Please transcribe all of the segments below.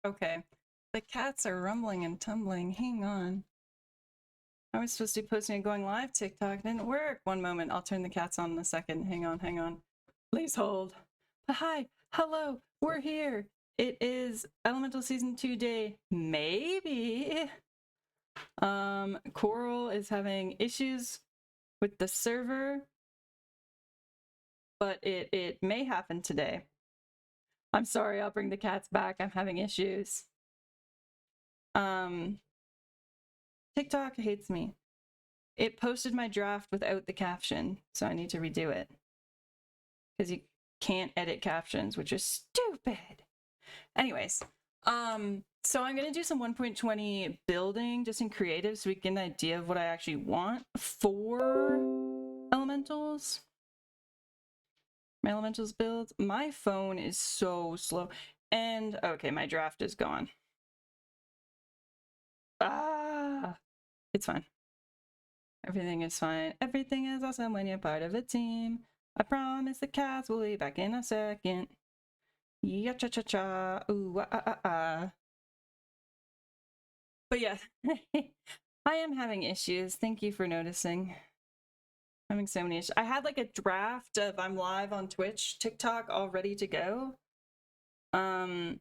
Okay. The cats are rumbling and tumbling. Hang on. I was supposed to be posting and going live TikTok. It didn't work. One moment. I'll turn the cats on in a second. Hang on, hang on. Please hold. Hi. Hello. We're here. It is Elemental Season 2 day. Maybe. Coral is having issues with the server, but it may happen today. I'm sorry, I'll bring the cats back. I'm having issues. TikTok hates me. It posted my draft without the caption, so I need to redo it. Because you can't edit captions, which is stupid. Anyways, so I'm gonna do some 1.20 building just in creative so we get an idea of what I actually want for elementals. My elementals builds. My phone is so slow. And okay, my draft is gone. It's fine. Everything is fine. Everything is awesome when you're part of a team. I promise the cats will be back in a second. Yeah, cha cha cha. Ooh, But yeah, I am having issues. Thank you for noticing. I'm having so many issues. I had like a draft of I'm live on Twitch, TikTok all ready to go. And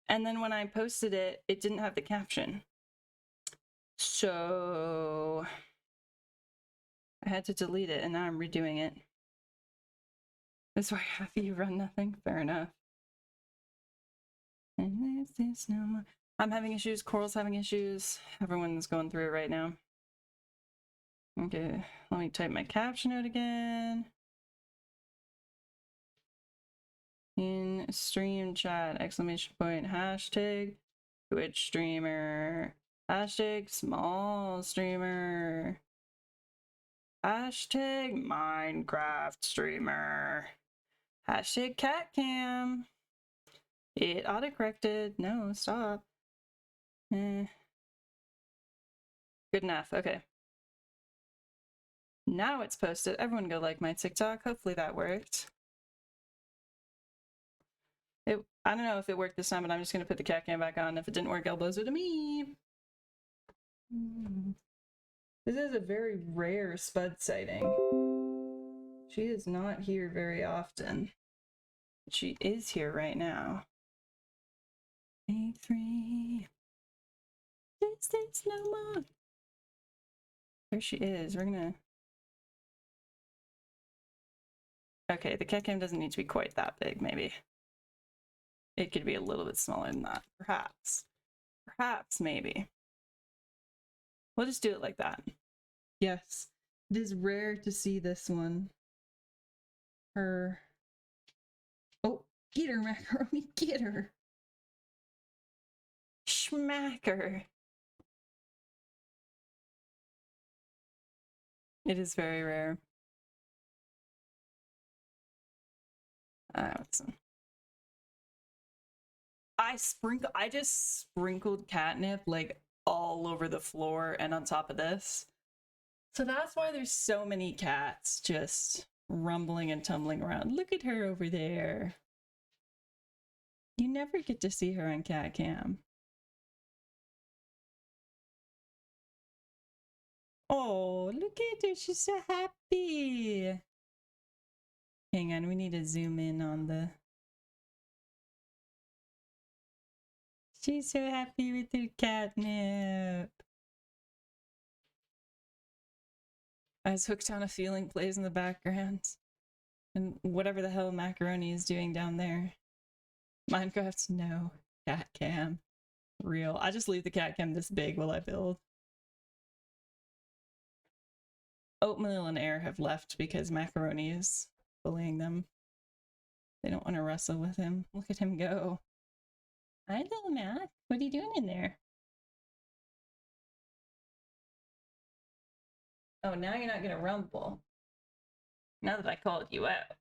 then when I posted it, it didn't have the caption. So I had to delete it and now I'm redoing it. That's why you run nothing. Fair enough. And if there's no more. I'm having issues. Coral's having issues. Everyone's going through it right now. Okay, let me type my caption out again. In stream chat, exclamation point, hashtag Twitch streamer, hashtag small streamer, hashtag Minecraft streamer, hashtag catcam. It autocorrected. No, stop. Good enough. Okay. Now it's posted. Everyone go like my TikTok. Hopefully that worked. I don't know if it worked this time, but I'm just going to put the cat cam back on. If it didn't work, elbows it to me. This is a very rare Spud sighting. She is not here very often. She is here right now. Take 3. This no more. There she is. We're gonna... Okay, the cat cam doesn't need to be quite that big, maybe. It could be a little bit smaller than that, perhaps. Perhaps, maybe. We'll just do it like that. Yes, it is rare to see this one. Her... Oh, get her, macaroni, get her! Schmacker! It is very rare. I just sprinkled catnip like all over the floor and on top of this. So that's why there's so many cats just rumbling and tumbling around. Look at her over there. You never get to see her on cat cam. Oh, look at her. She's so happy. Hang on, we need to zoom in on the... She's so happy with her catnip. As Hooked on a Feeling plays in the background. And whatever the hell Macaroni is doing down there. Minecraft, no. Cat cam. Real. I just leave the cat cam this big while I build. Oatmeal and Air have left because Macaroni is bullying them. They don't want to wrestle with him. Look at him go. Hi, little Mac. What are you doing in there? Oh, now you're not gonna rumble. Now that I called you out.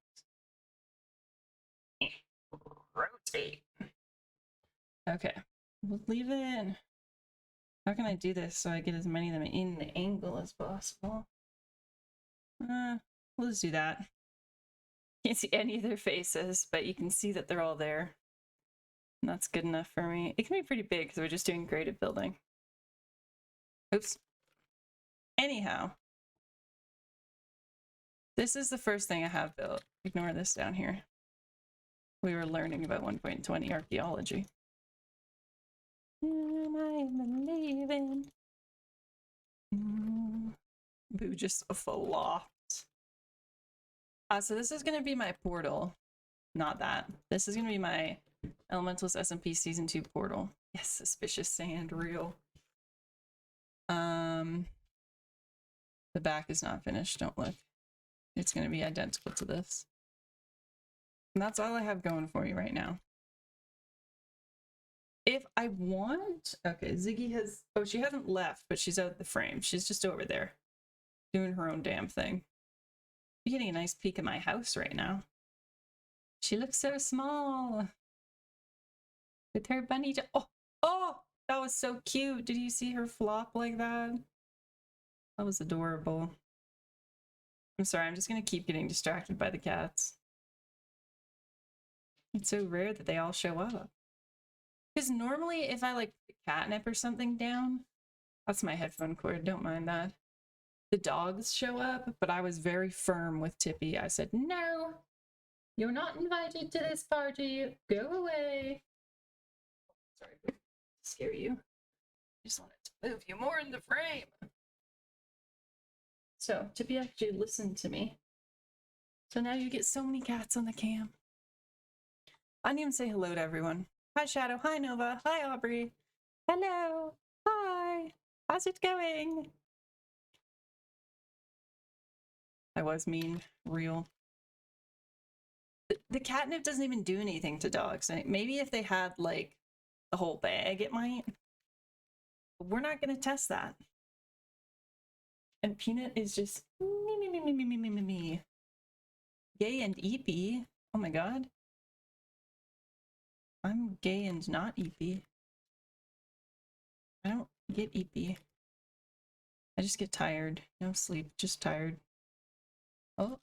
Rotate. Okay, we'll leave it in. How can I do this so I get as many of them in the angle as possible? We'll just do that. Can't see any of their faces, but you can see that they're all there. And that's good enough for me. It can be pretty big because we're just doing graded building. Oops. Anyhow, this is the first thing I have built. Ignore this down here. We were learning about 1.20 archaeology. I believe in. Boo just flopped. So this is going to be my portal. Not that. This is going to be my Elementals SMP Season 2 portal. Yes, suspicious sand, real. The back is not finished, don't look. It's going to be identical to this. And that's all I have going for you right now. If I want... Okay, Ziggy has... Oh, she hasn't left, but she's out the frame. She's just over there, doing her own damn thing. You're getting a nice peek at my house right now. She looks so small. With her bunny... Oh! That was so cute. Did you see her flop like that? That was adorable. I'm sorry, I'm just gonna keep getting distracted by the cats. It's so rare that they all show up. Because normally if I like put catnip or something down, that's my headphone cord, don't mind that. The dogs show up, but I was very firm with Tippy. I said, no, you're not invited to this party. Go away. Sorry to scare you. I just wanted to move you more in the frame. So Tippy actually listened to me. So now you get so many cats on the cam. I didn't even say hello to everyone. Hi Shadow, hi Nova, hi Aubrey. Hello, hi, how's it going? I was mean, real. The catnip doesn't even do anything to dogs. Maybe if they had like the whole bag it might. But we're not gonna test that. And Peanut is just me. Gay and eepy. Oh my god. I'm gay and not eepy. I don't get eepy. I just get tired. No sleep, just tired. Oh.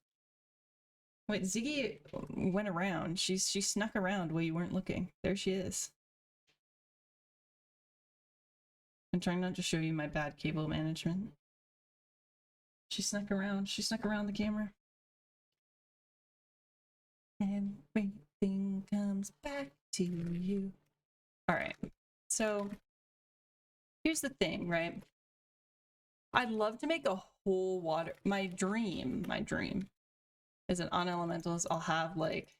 Wait, Ziggy went around. She snuck around while you weren't looking. There she is. I'm trying not to show you my bad cable management. She snuck around. She snuck around the camera. Everything comes back to you. All right. So here's the thing, right? I'd love to make a whole water. My dream is that on Elementals I'll have like,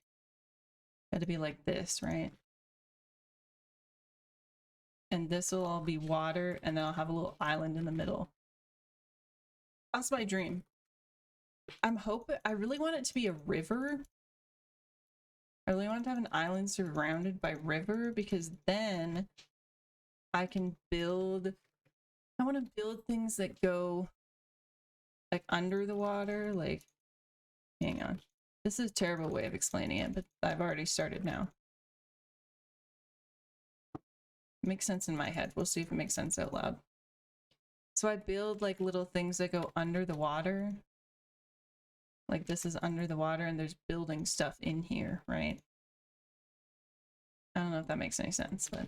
it'll be like this, right? And this will all be water, and then I'll have a little island in the middle. That's my dream. I really want it to be a river. I really want to have an island surrounded by river, because then I can build, I want to build things that go like under the water, like, hang on. This is a terrible way of explaining it, but I've already started now. It makes sense in my head. We'll see if it makes sense out loud. So I build like little things that go under the water. Like this is under the water and there's building stuff in here, right? I don't know if that makes any sense, but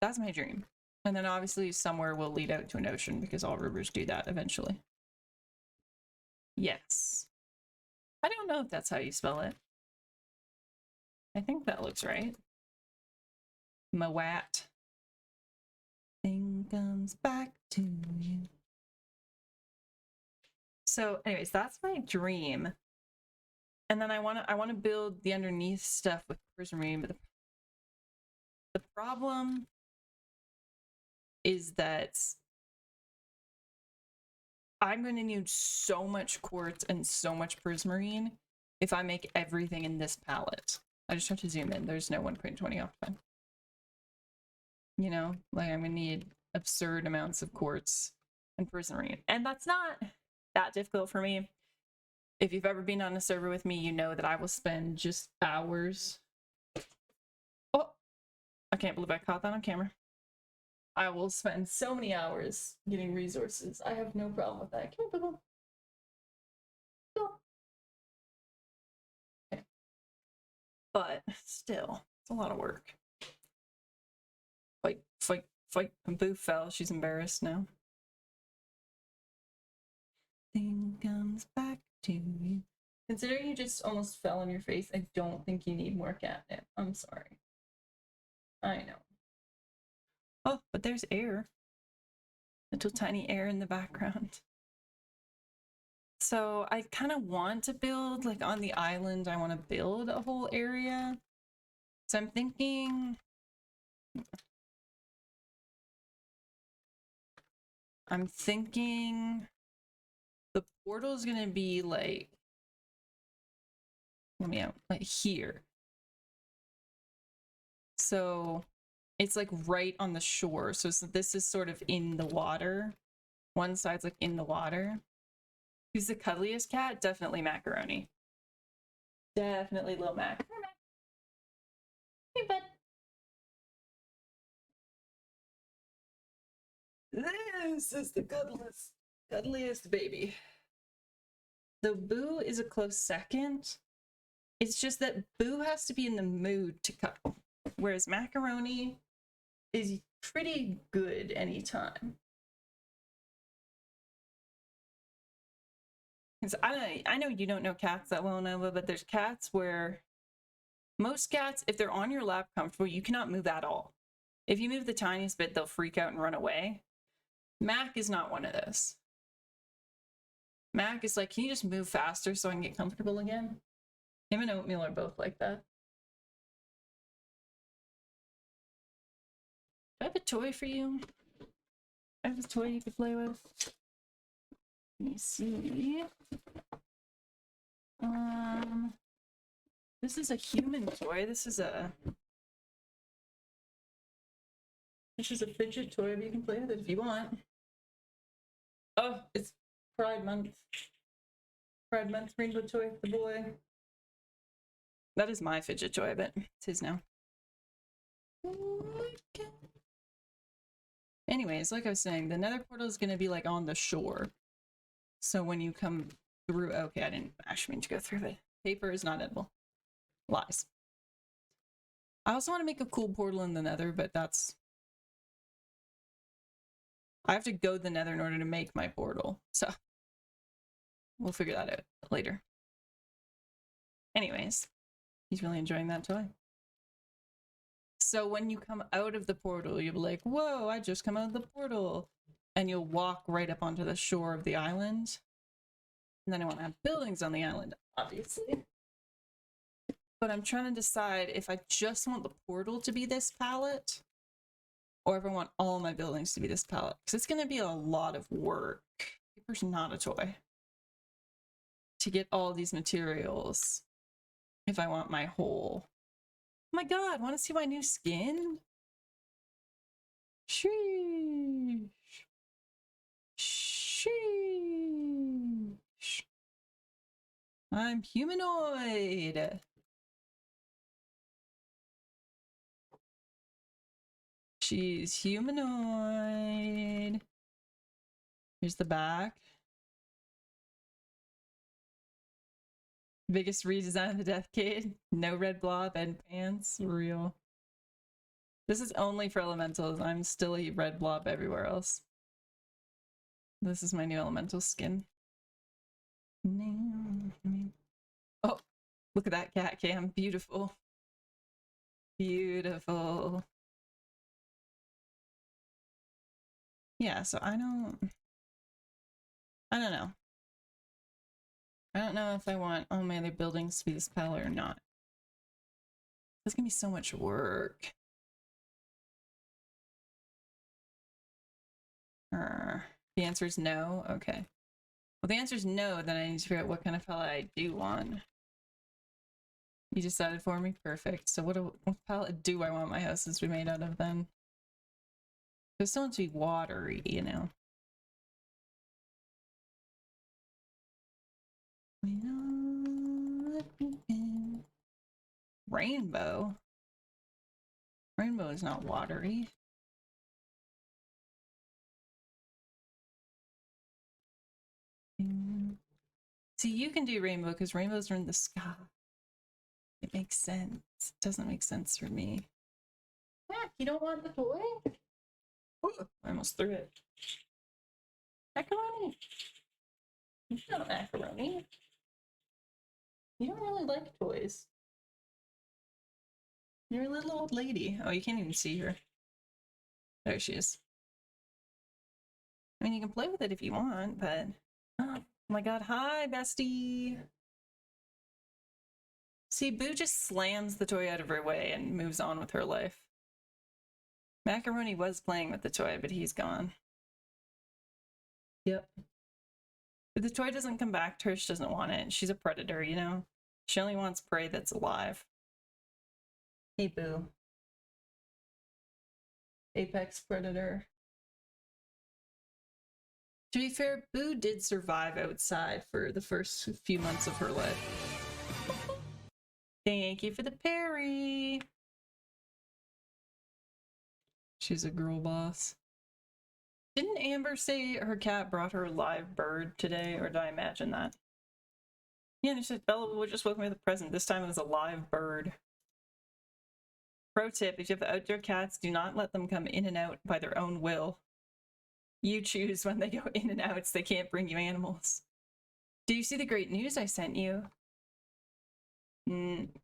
that's my dream. And then obviously somewhere will lead out to an ocean, because all rivers do that eventually. Yes. I don't know if that's how you spell it. I think that looks right. Mawat. Thing comes back to you. So anyways, that's my dream. And then I want to build the underneath stuff with prismarine, but the problem is that I'm going to need so much quartz and so much prismarine if I make everything in this palette. I just have to zoom in. There's no 1.20 off time. You know, like I'm going to need absurd amounts of quartz and prismarine. And that's not that difficult for me. If you've ever been on a server with me, you know that I will spend just hours. Oh, I can't believe I caught that on camera. I will spend so many hours getting resources. I have no problem with that. Come on, okay. But still, It's a lot of work. Fight, fight, fight. And Boo fell. She's embarrassed now. Thing comes back to you. Considering you just almost fell on your face, I don't think you need more catnip. I'm sorry. I know. Oh, but there's air. Little tiny air in the background. So I kind of want to build, like on the island, I want to build a whole area. So I'm thinking... the portal is going to be like... Let me out. Like here. So it's like right on the shore. So this is sort of in the water. One side's like in the water. Who's the cuddliest cat? Definitely Macaroni. Definitely Lil Mac. Hey, bud. This is the cuddliest baby. The Boo is a close second. It's just that Boo has to be in the mood to cuddle, whereas Macaroni is pretty good anytime. Because I know you don't know cats that well, Nova, but there's cats where most cats, if they're on your lap comfortable, you cannot move at all. If you move the tiniest bit, they'll freak out and run away. Mac is not one of those. Mac is like, can you just move faster so I can get comfortable again? Him and Oatmeal are both like that. Do I have a toy for you? I have a toy you could play with. Let me see. This is a human toy. This is a fidget toy, but you can play with it if you want. Oh, it's Pride Month. Pride Month rainbow toy for the boy. That is my fidget toy, I bet. It's his now. Anyways, like I was saying, the nether portal is going to be like on the shore. So when you come through... Okay, I didn't actually mean to go through it. Paper is not edible. Lies. I also want to make a cool portal in the nether, but that's... I have to go to the nether in order to make my portal. So we'll figure that out later. Anyways, he's really enjoying that toy. So when you come out of the portal, you'll be like, whoa, I just come out of the portal. And you'll walk right up onto the shore of the island. And then I want to have buildings on the island, obviously. But I'm trying to decide if I just want the portal to be this palette, or if I want all my buildings to be this palette. Because it's going to be a lot of work. Paper's not a toy. To get all these materials, if I want my whole... Oh my god, want to see my new skin? Sheesh. Sheesh. I'm humanoid. She's humanoid. Here's the back. Biggest redesign of the Death Kid. No red blob and pants. Real. This is only for elementals. I'm still a red blob everywhere else. This is my new elemental skin. Oh, look at that cat cam. Beautiful. Beautiful. Yeah, so I don't know. I don't know if I want all my other buildings to be this palette or not. It's gonna be so much work. The answer is no? Okay. Well, the answer is no, then I need to figure out what kind of palette I do want. You decided for me? Perfect. So what palette do I want my houses to be made out of then? It still wants to be watery, you know? Rainbow? Rainbow is not watery. See, you can do rainbow because rainbows are in the sky. It makes sense. It doesn't make sense for me. Mac, you don't want the toy? Ooh, I almost threw it. Macaroni. It's not macaroni. You don't really like toys. You're a little old lady. Oh, you can't even see her. There she is. I mean, you can play with it if you want, but... Oh my god, hi, bestie! See, Boo just slams the toy out of her way and moves on with her life. Macaroni was playing with the toy, but he's gone. Yep. If the toy doesn't come back to her, she doesn't want it. She's a predator, you know? She only wants prey that's alive. Hey, Boo. Apex predator. To be fair, Boo did survive outside for the first few months of her life. Thank you for the parry. She's a girl boss. Didn't Amber say her cat brought her a live bird today, or did I imagine that? Yeah, and she said Bella just woke me with a present. This time it was a live bird. Pro tip, if you have outdoor cats, do not let them come in and out by their own will. You choose when they go in and out, so they can't bring you animals. Do you see the great news I sent you?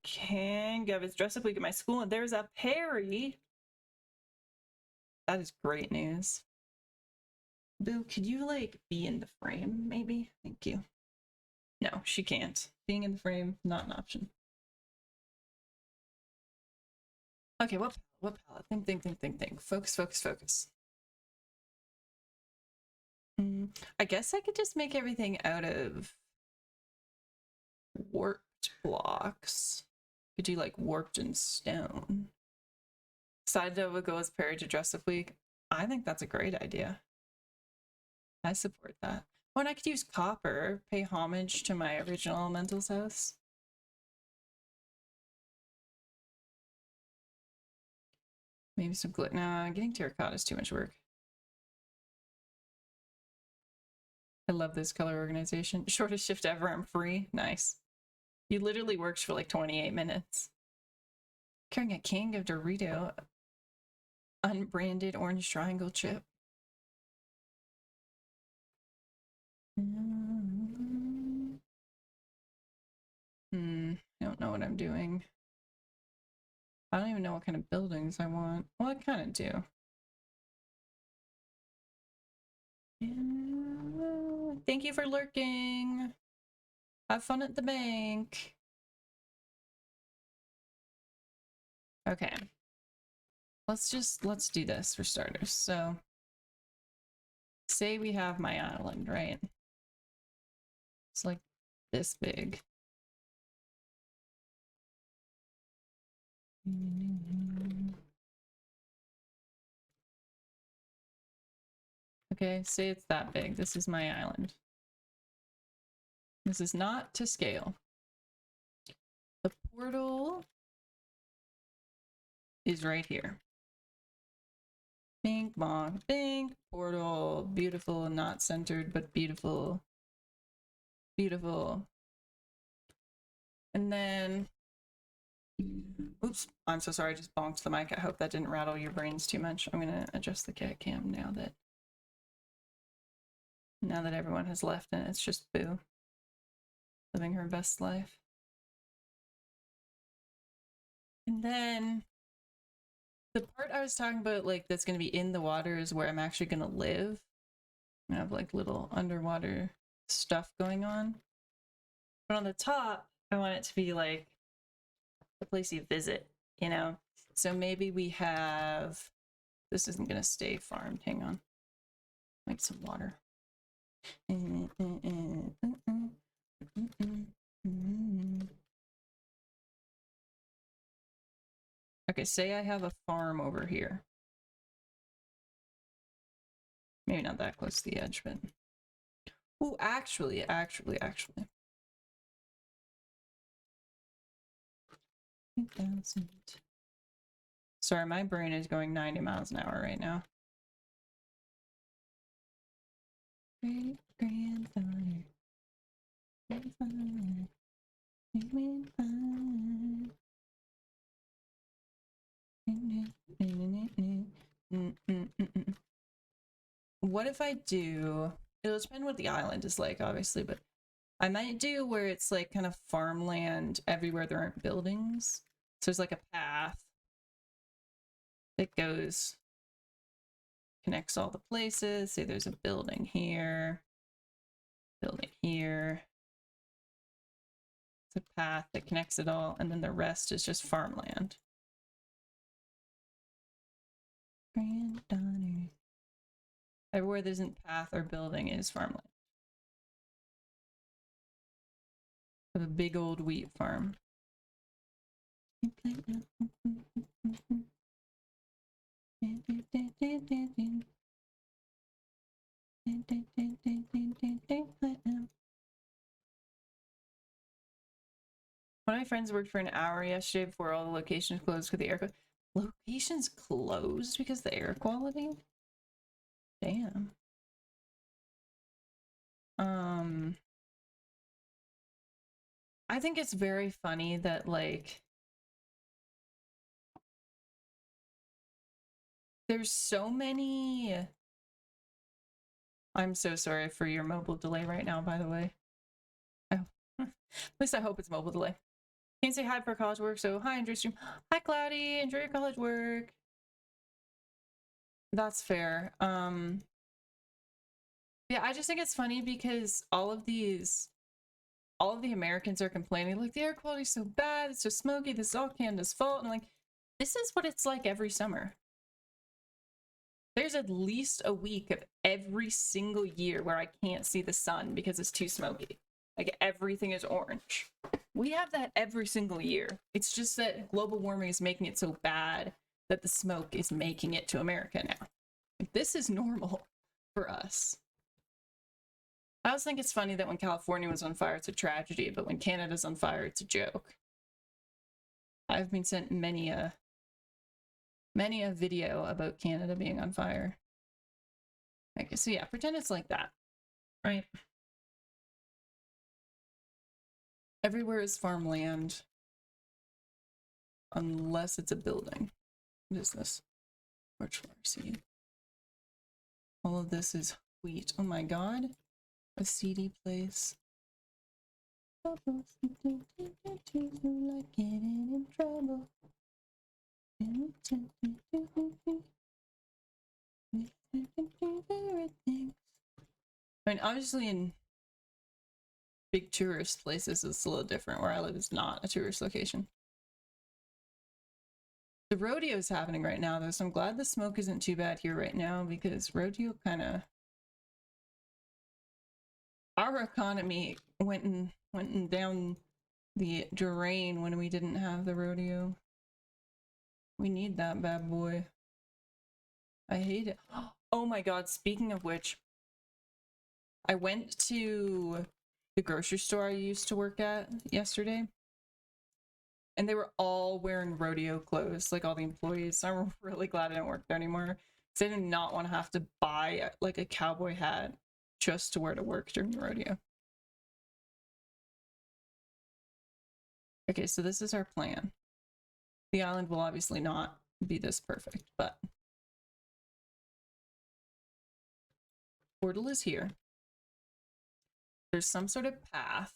Can go. It's dress up week at my school, and there's a parry. That is great news. Boo, could you, like, be in the frame, maybe? Thank you. No, she can't. Being in the frame, not an option. Okay, what palette? Think. Focus. I guess I could just make everything out of warped blocks. Could do, like, warped in stone. Side Nova goes parry to dress up week. I think that's a great idea. I support that. Oh, and I could use copper, pay homage to my original elemental's house. Maybe some glue. Nah, getting terracotta is too much work. I love this color organization. Shortest shift ever, I'm free. Nice. You literally worked for like 28 minutes. Carrying a king of Dorito. Unbranded orange triangle chip. I don't know what I'm doing. I don't even know what kind of buildings I want. Well, I kind of do. Yeah. Thank you for lurking. Have fun at the bank. Okay. Let's do this for starters. So, say we have my island, right? It's like this big. Okay, say it's that big. This is my island. This is not to scale. The portal is right here. Bing, bong, bing, portal, beautiful, not centered, but beautiful. Beautiful. And then, oops, I'm so sorry, I just bonked the mic. I hope that didn't rattle your brains too much. I'm gonna adjust the cat cam now that everyone has left and it's just Boo living her best life. And then the part I was talking about, like, that's going to be in the water is where I'm actually going to live. I have like little underwater stuff going on. But on the top, I want it to be like the place you visit, you know? So maybe we have, this isn't going to stay farmed. Hang on. Make some water. Okay, say I have a farm over here. Maybe not that close to the edge, but... Oh, actually. 8,000. Sorry, my brain is going 90 miles an hour right now. Great grandfather. what if I do, it'll depend what the island is like, obviously, but I might do where it's like kind of farmland everywhere there aren't buildings. So there's like a path that goes, connects all the places. Say there's a building here, building here. It's a path that connects it all, and then the rest is just farmland. Granddaughter. Everywhere there isn't path or building is farmland. I have a big old wheat farm. One of my friends worked for an hour yesterday before all the locations closed because the air locations closed because the air quality? Damn. I think it's very funny that like there's so many. I'm so sorry for your mobile delay right now, by the way. Oh. At least I hope it's mobile delay. Can't say hi for college work, so hi, Andrew Stream. Hi, Cloudy. Enjoy your college work. That's fair. Yeah, I just think it's funny because all of the Americans are complaining, like, the air quality's so bad, it's so smoky, this is all Canada's fault. And I'm like, this is what it's like every summer. There's at least a week of every single year where I can't see the sun because it's too smoky. Like, everything is orange. We have that every single year. It's just that global warming is making it so bad that the smoke is making it to America now. Like, this is normal for us. I always think it's funny that when California was on fire, it's a tragedy, but when Canada's on fire, it's a joke. I've been sent many a video about Canada being on fire. Okay, so yeah, pretend it's like that, right? Everywhere is farmland, unless it's a building. What is this? March flower seed. All of this is wheat. Oh my god. A seedy place. Like getting in trouble. I mean, obviously in big tourist places it's a little different. Where I live is not a tourist location. The rodeo is happening right now though, so I'm glad the smoke isn't too bad here right now, because rodeo kind of, our economy went down the drain when we didn't have the rodeo. We need that bad boy. I hate it. Oh my god, speaking of which, I went to the grocery store I used to work at yesterday, and they were all wearing rodeo clothes, like all the employees. I'm really glad I don't work there anymore, because I did not want to have to buy like a cowboy hat just to wear to work during the rodeo. Okay, so this is our plan. The island will obviously not be this perfect, but portal is here. There's some sort of path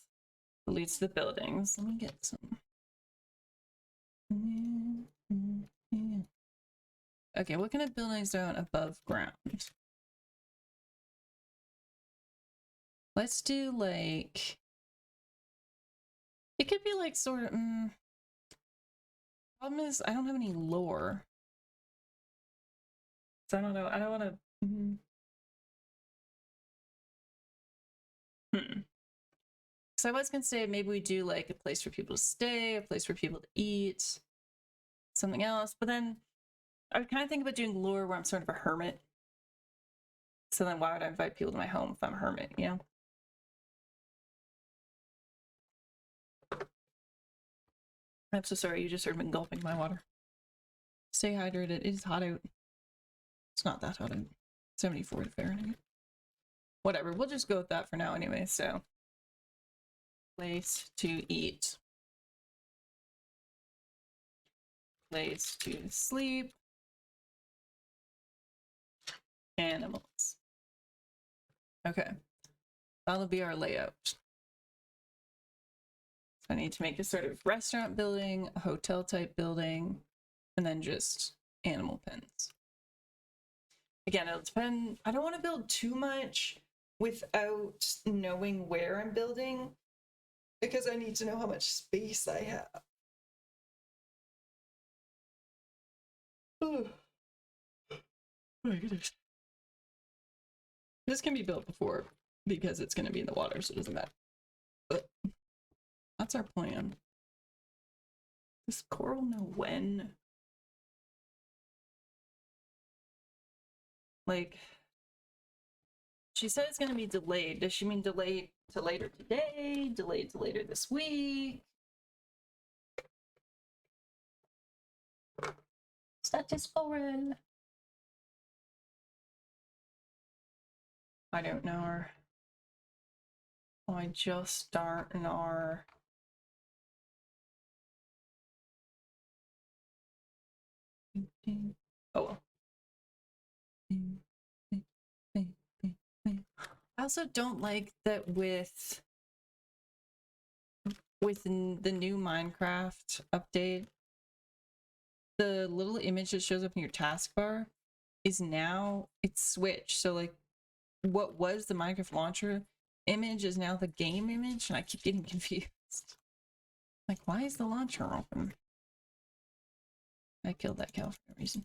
that leads to the buildings. Let me get some. Okay, what kind of buildings are above ground? Let's do like, it could be like sort of, problem is I don't have any lore. So I don't know, I don't want to, So I was gonna say maybe we do like a place for people to stay, a place for people to eat, something else, but then I would kind of think about doing lore where I'm sort of a hermit. So then why would I invite people to my home if I'm a hermit, you know? I'm so sorry, you just heard me gulping my water. Stay hydrated, it is hot out. It's not that hot out. 74 Fahrenheit. Whatever, we'll just go with that for now anyway, so. Place to eat. Place to sleep. Animals. Okay. That'll be our layout. So I need to make a sort of restaurant building, a hotel type building, and then just animal pens. Again, it'll depend. I don't want to build too much without knowing where I'm building because I need to know how much space I have. Oh my goodness. This can be built before because it's going to be in the water, so it doesn't matter. But that's our plan. Does Coral know when? Like, she said it's going to be delayed. Does she mean delayed to later today? Delayed to later this week? Status forward. I don't know her. Oh, I just start in our. Oh well. I also don't like that with the new Minecraft update, the little image that shows up in your taskbar is now it's switched. So like what was the Minecraft launcher image is now the game image, and I keep getting confused. Like, why is the launcher open? I killed that cow for no reason.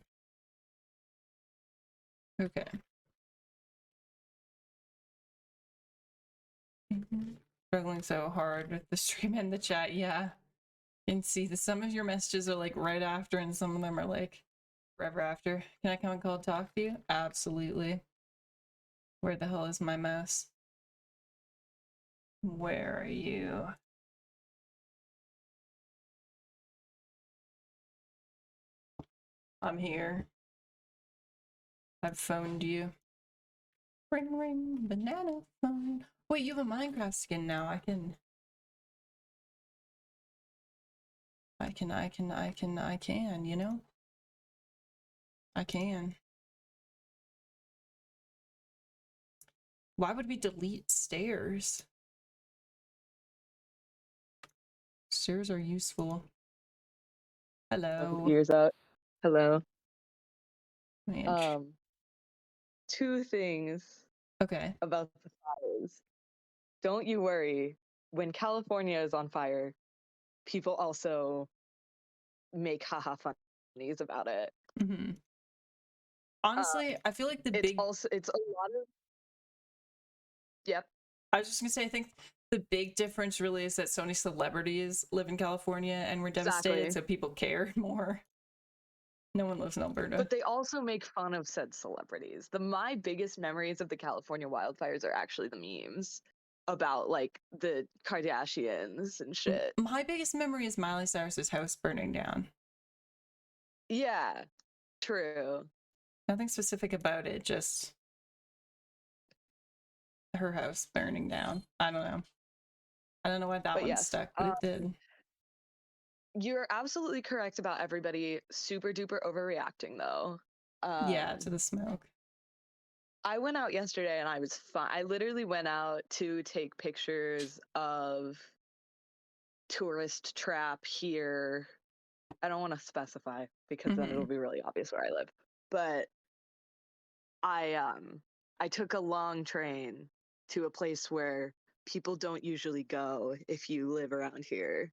Okay. Struggling so hard with the stream and the chat. Yeah. You can see some of your messages are like right after, and some of them are like forever after. Can I come and call and talk to you? Absolutely. Where the hell is my mouse? Where are you? I'm here. I've phoned you. Ring ring, banana phone. Wait, you have a Minecraft skin now. I can, you know? I can. Why would we delete stairs? Stairs are useful. Hello. Ears out. Hello. Manch. Two things Okay. about the fires. Don't you worry. When California is on fire, people also make haha funnies about it. Mm-hmm. Honestly, I feel like it's a lot of. Yep. I was just gonna say, I think the big difference really is that so many celebrities live in California and we're devastated, Exactly. so people care more. No one lives in Alberta. But they also make fun of said celebrities. My biggest memories of the California wildfires are actually the memes about like the Kardashians and shit. My biggest memory is Miley Cyrus's house burning down. Yeah, true. Nothing specific about it, just her house burning down. I don't know. I don't know why that one stuck, but it did. You're absolutely correct about everybody super duper overreacting though. Yeah, to the smoke. I went out yesterday and I was fine. I literally went out to take pictures of tourist trap here. I don't want to specify because then it'll be really obvious where I live. But I took a long train to a place where people don't usually go if you live around here.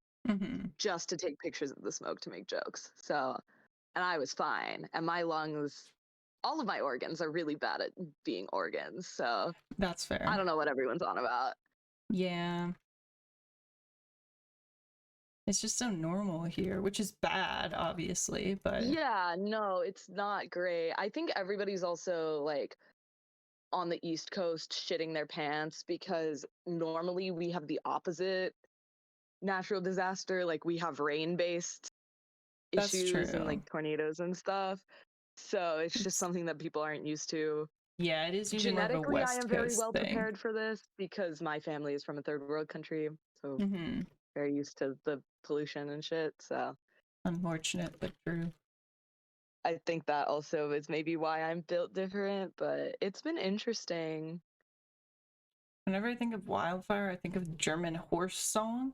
Just to take pictures of the smoke to make jokes. So, and I was fine. And my lungs, all of my organs are really bad at being organs. So that's fair. I don't know what everyone's on about. Yeah. It's just so normal here, which is bad, obviously, but yeah, no, it's not great. I think everybody's also like on the East Coast shitting their pants because normally we have the opposite natural disaster. Like we have rain-based issues and like tornadoes and stuff. So it's just something that people aren't used to. Yeah, it is usually more of a West Coast I am very well prepared for this because my family is from a third world country, so very used to the pollution and shit. So unfortunate, but true. I think that also is maybe why I'm built different, but it's been interesting. Whenever I think of wildfire, I think of German horse song.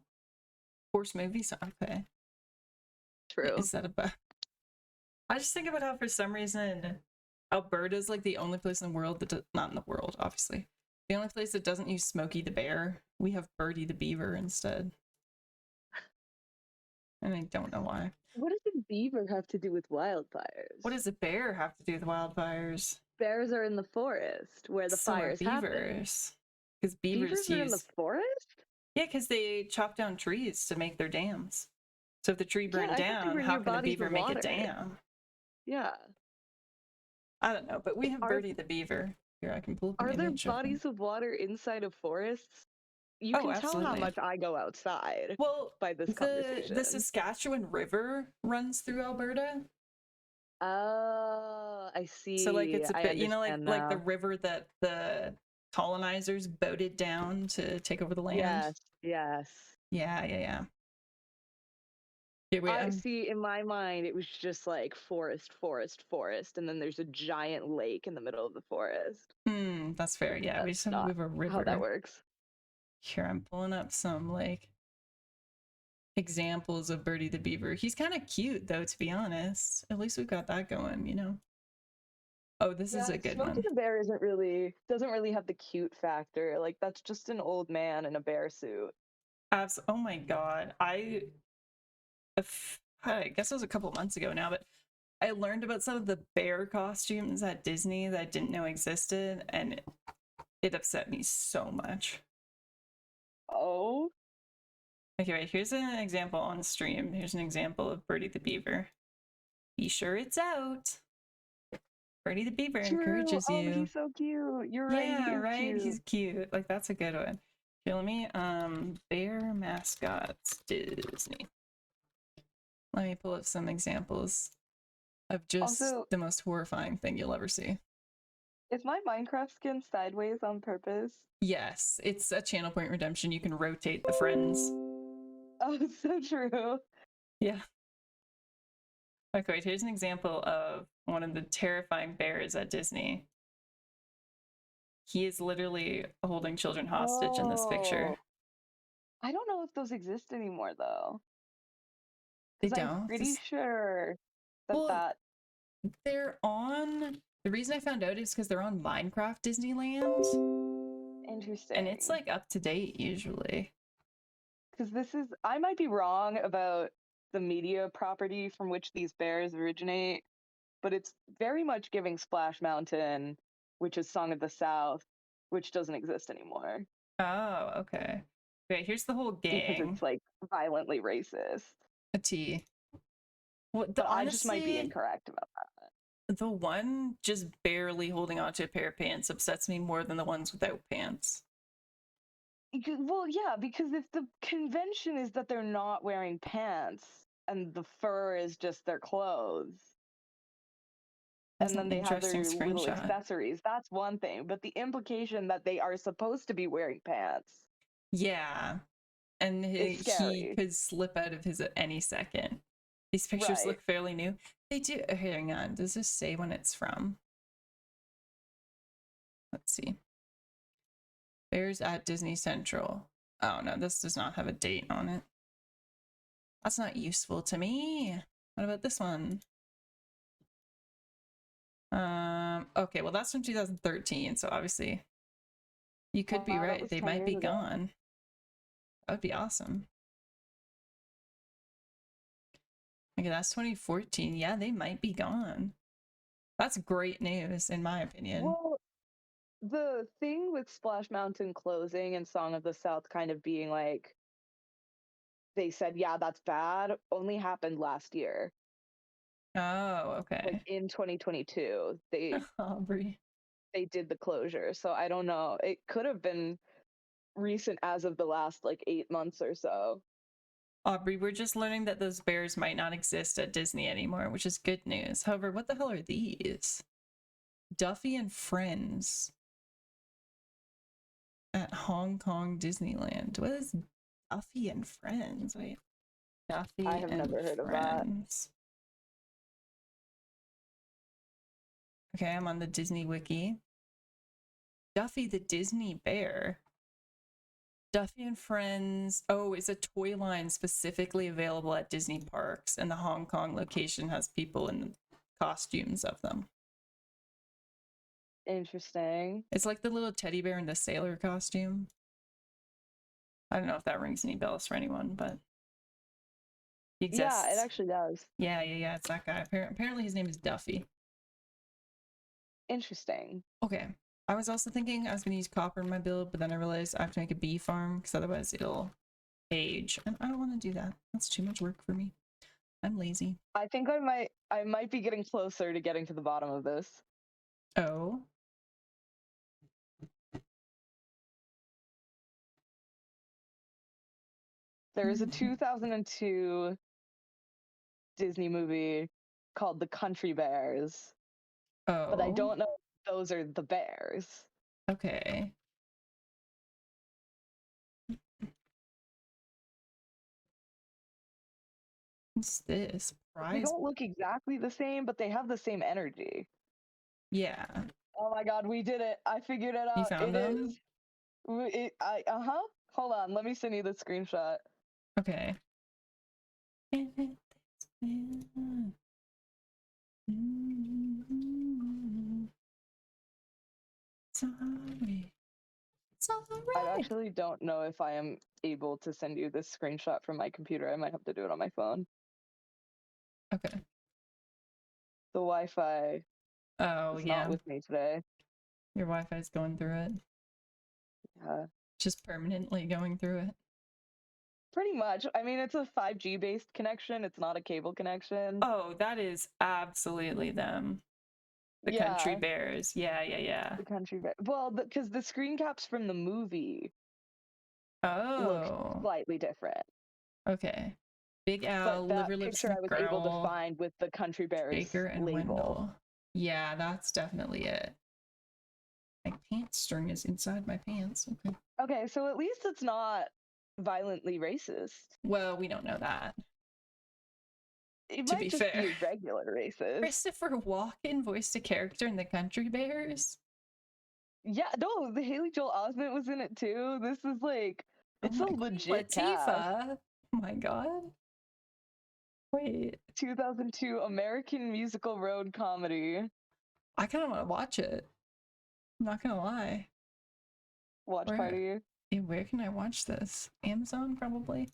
Horse movie song. Okay. True. Is that about? I just think about how for some reason Alberta's like the only place in the world that not in the world, obviously. The only place that doesn't use Smokey the Bear. We have Birdie the Beaver instead. And I don't know why. What does a beaver have to do with wildfires? What does a bear have to do with wildfires? Bears are in the forest where the So are fires happen. beavers. Because beavers Beavers are in the forest? Yeah, because they chop down trees to make their dams. So if the tree burned I thought they down, were how near can a bodies beaver of make a water. dam? Yeah. I don't know, but we have Are- Birdie the Beaver. Here, I can pull up an Are there image of him. bodies of water inside of forests? You Oh, can tell how absolutely. much I go outside Well, by this conversation. the Saskatchewan River runs through Alberta. Oh, I see. So like it's a I bit, you know, like understand the now. river that the colonizers boated down to take over the land. Yes, yes. Yeah. Here we I see. In my mind, it was just like forest, and then there's a giant lake in the middle of the forest. That's fair. Yeah, we That's just have not a river. how that works. Here, I'm pulling up some like examples of Birdie the Beaver. He's kind of cute though, to be honest. At least we've got that going, you know. Oh, this is a good Smokey one. the Bear doesn't really have the cute factor. Like that's just an old man in a bear suit. Oh my god. I guess it was a couple months ago now, but I learned about some of the bear costumes at Disney that I didn't know existed, and it upset me so much. Oh. Okay, wait, here's an example on stream. Here's an example of Birdie the Beaver. Be sure it's out. Birdie the Beaver encourages you. Oh, he's so cute. You're right. Yeah, right. Cute. He's cute. Like that's a good one. Here, let me bear mascots Disney. Let me pull up some examples of just Also, the most horrifying thing you'll ever see. Is my Minecraft skin sideways on purpose? Yes, it's a channel point redemption. You can rotate the friends. Oh, so true. Yeah. Okay, wait, here's an example of one of the terrifying bears at Disney. He is literally holding children hostage in this picture. I don't know if those exist anymore, though. They don't? I'm pretty sure that they're on... The reason I found out is because they're on Minecraft Disneyland. Interesting. And it's like up to date usually. Because I might be wrong about the media property from which these bears originate, but it's very much giving Splash Mountain, which is Song of the South, which doesn't exist anymore. Oh, okay. Okay, here's the whole gang. Because it's like violently racist. A T. Well, But honestly, I just might be incorrect about that. The one just barely holding onto a pair of pants upsets me more than the ones without pants. Well, yeah, because if the convention is that they're not wearing pants and the fur is just their clothes, and then they have their little accessories, that's one thing. But the implication that they are supposed to be wearing pants. Yeah. And he could slip out of his at any second. These pictures look fairly new. They do. Hang on. Does this say when it's from? Let's see. Bears at Disney Central. Oh, no. This does not have a date on it. That's not useful to me. What about this one? Okay, well, that's from 2013. So obviously, you could be right. They might be gone. That would be awesome. Okay, that's 2014. Yeah, they might be gone. That's great news, in my opinion. Well, the thing with Splash Mountain closing and Song of the South kind of being like, they said, yeah, that's bad, only happened last year. Oh, okay. Like in 2022, Aubrey. They did the closure. So I don't know. It could have been recent as of the last like 8 months or so. Aubrey, we're just learning that those bears might not exist at Disney anymore, which is good news. However, what the hell are these? Duffy and Friends at Hong Kong Disneyland. What is Duffy and Friends? Wait. Duffy I have never heard of that. Okay, I'm on the Disney wiki. Duffy the Disney Bear. Duffy and Friends. Oh, is a toy line specifically available at Disney parks, and the Hong Kong location has people in costumes of them. Interesting. It's like the little teddy bear in the sailor costume. I don't know if that rings any bells for anyone, but he exists. Yeah, it actually does. Yeah, it's that guy. Apparently his name is Duffy. Interesting. Okay. I was also thinking I was going to use copper in my build, but then I realized I have to make a bee farm because otherwise it'll age. And I don't want to do that. That's too much work for me. I'm lazy. I think I might be getting closer to getting to the bottom of this. Oh. There is a 2002 Disney movie called The Country Bears, Oh. but I don't know if those are the bears. Okay. What's this? They Prize? don't look exactly the same, but they have the same energy. Yeah. Oh my god, we did it. I figured it out. You found them? Uh-huh. Hold on, let me send you the screenshot. Okay. Sorry. I actually don't know if I am able to send you this screenshot from my computer. I might have to do it on my phone. Okay. The Wi-Fi Oh, is yeah. not with me today. Your Wi-Fi's going through it. Yeah. Just permanently going through it. Pretty much. I mean, it's a 5G based connection. It's not a cable connection. Oh, that is absolutely them. The Country Bears. Yeah. The Country Bears. Well, because the screen caps from the movie look Oh. slightly different. Okay. Big Al, But that Liver Lips picture I was able to find with the Country Bears Baker and label. Wendell. Yeah, that's definitely it. My pants string is inside my pants. Okay. Okay, so at least it's not violently racist. Well, we don't know that. It To might be just fair. be regular racist. Christopher Walken voiced a character in the Country Bears. Yeah, no, the Haley Joel Osment was in it too. This is like, it's a legit cast. Latifah. Oh my god. Wait. 2002 American Musical Road Comedy. I kind of want to watch it. I'm not gonna lie. Watch party. Where can I watch this? Amazon, probably?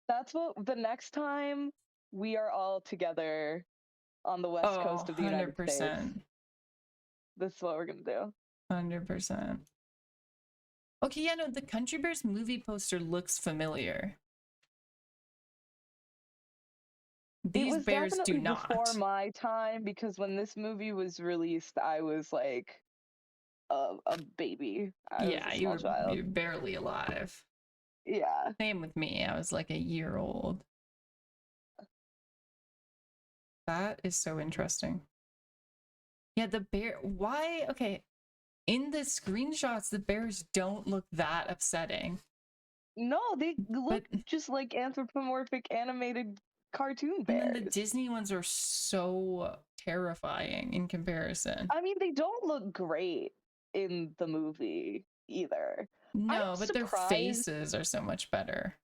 That's what, the next time we are all together on the west coast of the United States, this is what we're gonna do. 100%. Okay, yeah, no, the Country Bears movie poster looks familiar. These bears do not. Before my time, because when this movie was released, I was like a baby. Yeah, you were barely alive. Yeah. Same with me. I was like a year old. That is so interesting. Yeah, the bear. Why? Okay. In the screenshots, the bears don't look that upsetting. No, they look just like anthropomorphic animated cartoon bears. And then the Disney ones are so terrifying in comparison. I mean, they don't look great in the movie either. No, but their faces are so much better.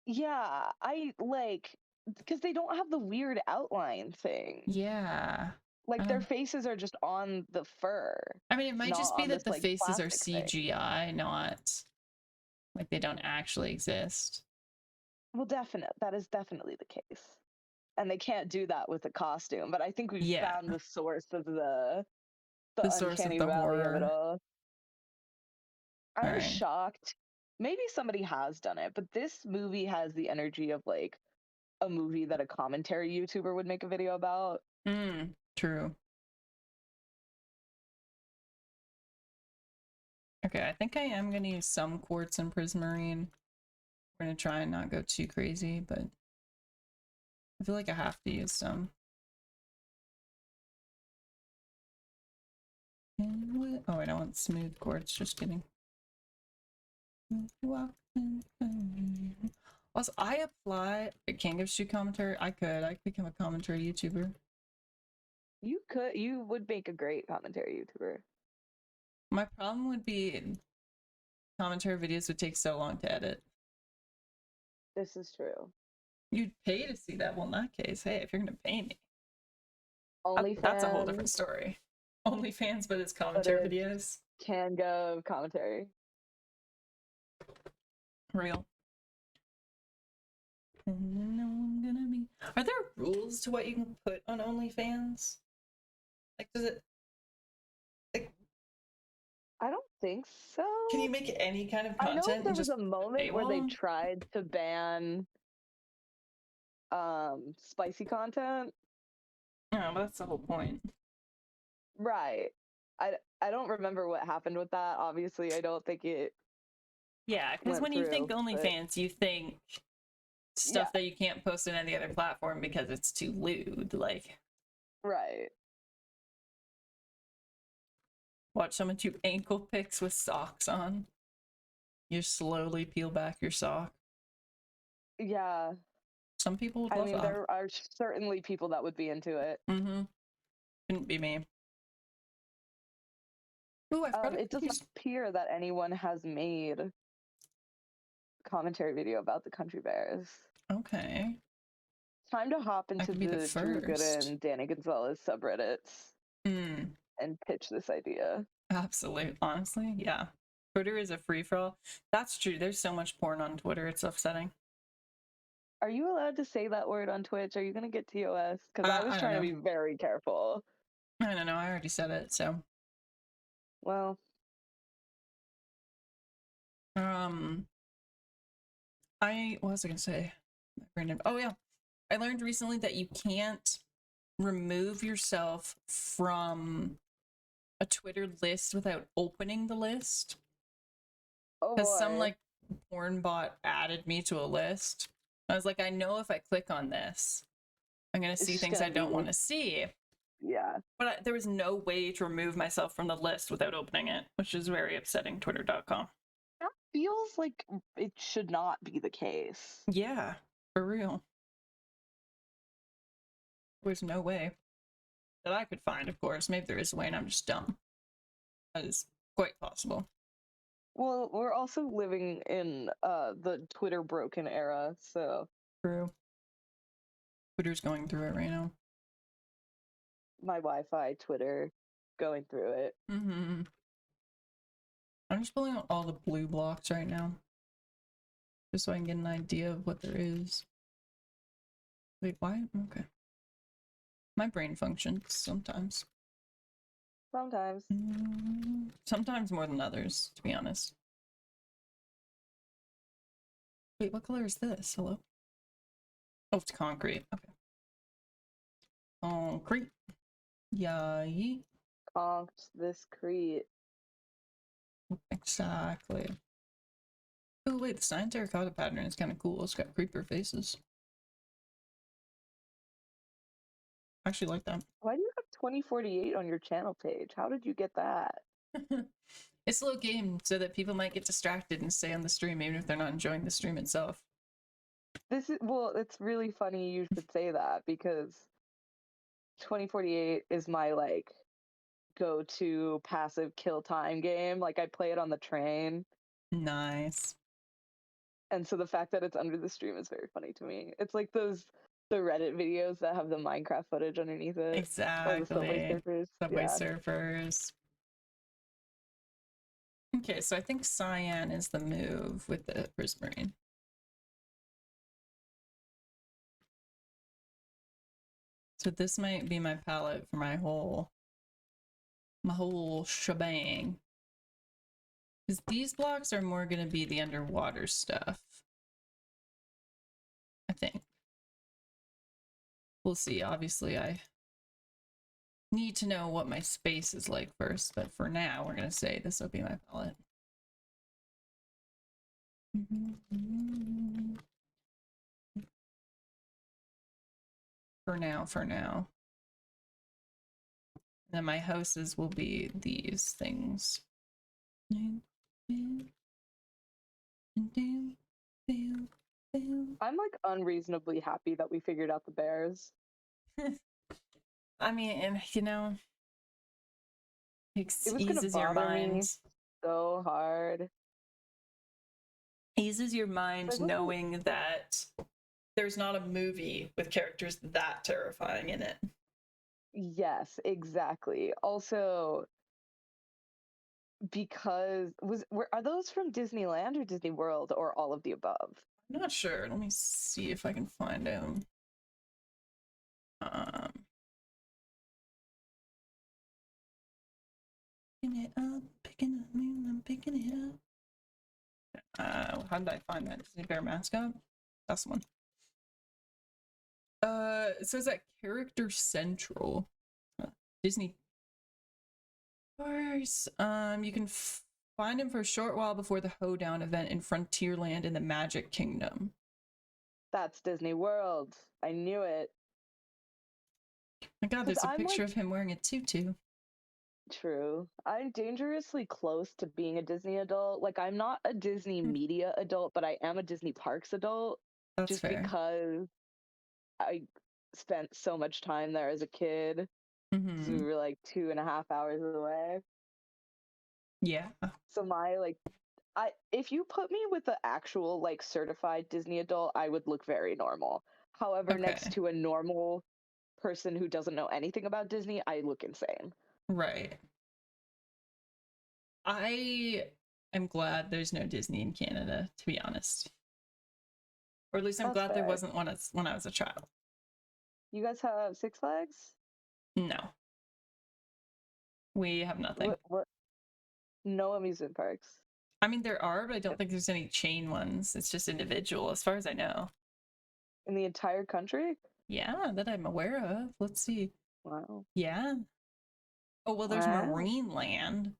Yeah, I like, because they don't have the weird outline thing. Yeah. Like their faces are just on the fur. I mean, it might just be that the faces are CGI, not like they don't actually exist. Well, that is definitely the case. And they can't do that with the costume, but I think we've found the source of the uncanny valley of it all. I'm shocked. Maybe somebody has done it, but this movie has the energy of like a movie that a commentary YouTuber would make a video about. True. Okay, I think I am going to use some quartz and prismarine. We're going to try and not go too crazy, but I feel like I have to use some. Oh, I don't want smooth quartz, just kidding. Also, I can't give shoot commentary. I could become a commentary YouTuber. You would make a great commentary YouTuber. My problem would be commentary videos would take so long to edit. This is true. You'd pay to see that. Well, in that case, hey, if you're gonna pay me, OnlyFans. that's a whole different story. OnlyFans, but it's commentary videos. Can go commentary. Real. And then I'm gonna be. Are there rules to what you can put on OnlyFans? Like, does it? Like, I don't think so. can you make any kind of I know content? there and was just a moment where they paywall? tried to ban spicy content. No, but that's the whole point. Right. I don't remember what happened with that. Obviously, I don't think it. Yeah, because Went when you think through, but- OnlyFans, you think stuff that you can't post on any other platform because it's too lewd. Like, Right. watch someone do ankle pics with socks on. You slowly peel back your sock. Yeah. Some people would I love mean, that. there are certainly people that would be into it. Mm-hmm. Couldn't be me. Ooh, I forgot It doesn't appear that anyone has made a commentary video about the Country Bears. Okay. Time to hop into could be the the Drew first. Gooden, Danny Gonzalez subreddits Mm, and pitch this idea. absolutely. Honestly, yeah. Twitter is a free-for-all. That's true. There's so much porn on Twitter. It's upsetting. Are you allowed to say that word on Twitch? Are you going to get TOS? Because I was I trying to don't be know. very careful. I don't know. I already said it, so. Well, What was I gonna say? Random. Oh yeah, I learned recently that you can't remove yourself from a Twitter list without opening the list. oh Because some boy. like porn bot added me to a list. I was like, I know if I click on this, I'm gonna see just things I gonna don't be- want to see. Yeah. But there was no way to remove myself from the list without opening it, which is very upsetting. Twitter.com. That feels like it should not be the case. Yeah, for real. There's no way that I could find, of course. Maybe there is a way and I'm just dumb. That is quite possible. Well, we're also living in the Twitter broken era, so True. Twitter's going through it right now. my Wi-Fi, Twitter, going through it. Mm-hmm. I'm just pulling out all the blue blocks right now. Just so I can get an idea of what there is. Wait, why? Okay. My brain functions sometimes. Sometimes. Sometimes more than others, to be honest. Wait, what color is this? Hello? Oh, it's concrete. Okay. Concrete. Yay. Conked this Crete. Exactly. Oh, wait, the cyan terracotta pattern is kind of cool. It's got creeper faces. I actually like that. Why do you have 2048 on your channel page? How did you get that? It's a little game so that people might get distracted and stay on the stream even if they're not enjoying the stream itself. This is, well, it's really funny you should say that because 2048 is my like go-to passive kill time game. Like I play it on the train. Nice. And so the fact that it's under the stream is very funny to me. It's like the Reddit videos that have the Minecraft footage underneath it. Exactly. Or the Subway Surfers. Subway Yeah. Surfers. Okay, so I think cyan is the move with the prismarine. So this might be my palette for my whole shebang. Because these blocks are more going to be the underwater stuff. I think. We'll see. Obviously, I need to know what my space is like first, but for now, we're going to say this will be my palette. For now. Then my houses will be these things. I'm like unreasonably happy that we figured out the bears. I mean, and you know, it It was gonna eases your bother me mind. so hard Eases your mind Like, what- knowing that there's not a movie with characters that terrifying in it. Yes, exactly. Also, because are those from Disneyland or Disney World or all of the above? I'm not sure. Let me see if I can find out. Picking it up, picking up, I'm picking it up. How did I find that? Disney Bear mascot? That's the one. It says that Character Central, Disney. Of course, you can find him for a short while before the Hoedown event in Frontierland in the Magic Kingdom. That's Disney World. I knew it. My God, there's a I'm, picture like- of him wearing a tutu. True. I'm dangerously close to being a Disney adult. Like, I'm not a Disney media adult, but I am a Disney parks adult. That's just fair. because I spent so much time there as a kid. So we Mhm. were like 2.5 hours away. Yeah. So if you put me with the actual like certified Disney adult, I would look very normal. However, Okay. next to a normal person who doesn't know anything about Disney, I look insane. Right. I am glad there's no Disney in Canada, to be honest. Or at least I'm That's glad there fair. wasn't one when I was a child. You guys have Six Flags? No. We have nothing. What? No amusement parks. I mean, there are, but I don't think there's any chain ones. It's just individual, as far as I know. In the entire country? Yeah, that I'm aware of. Let's see. Wow. Yeah. Oh, well, there's Wow. Marineland,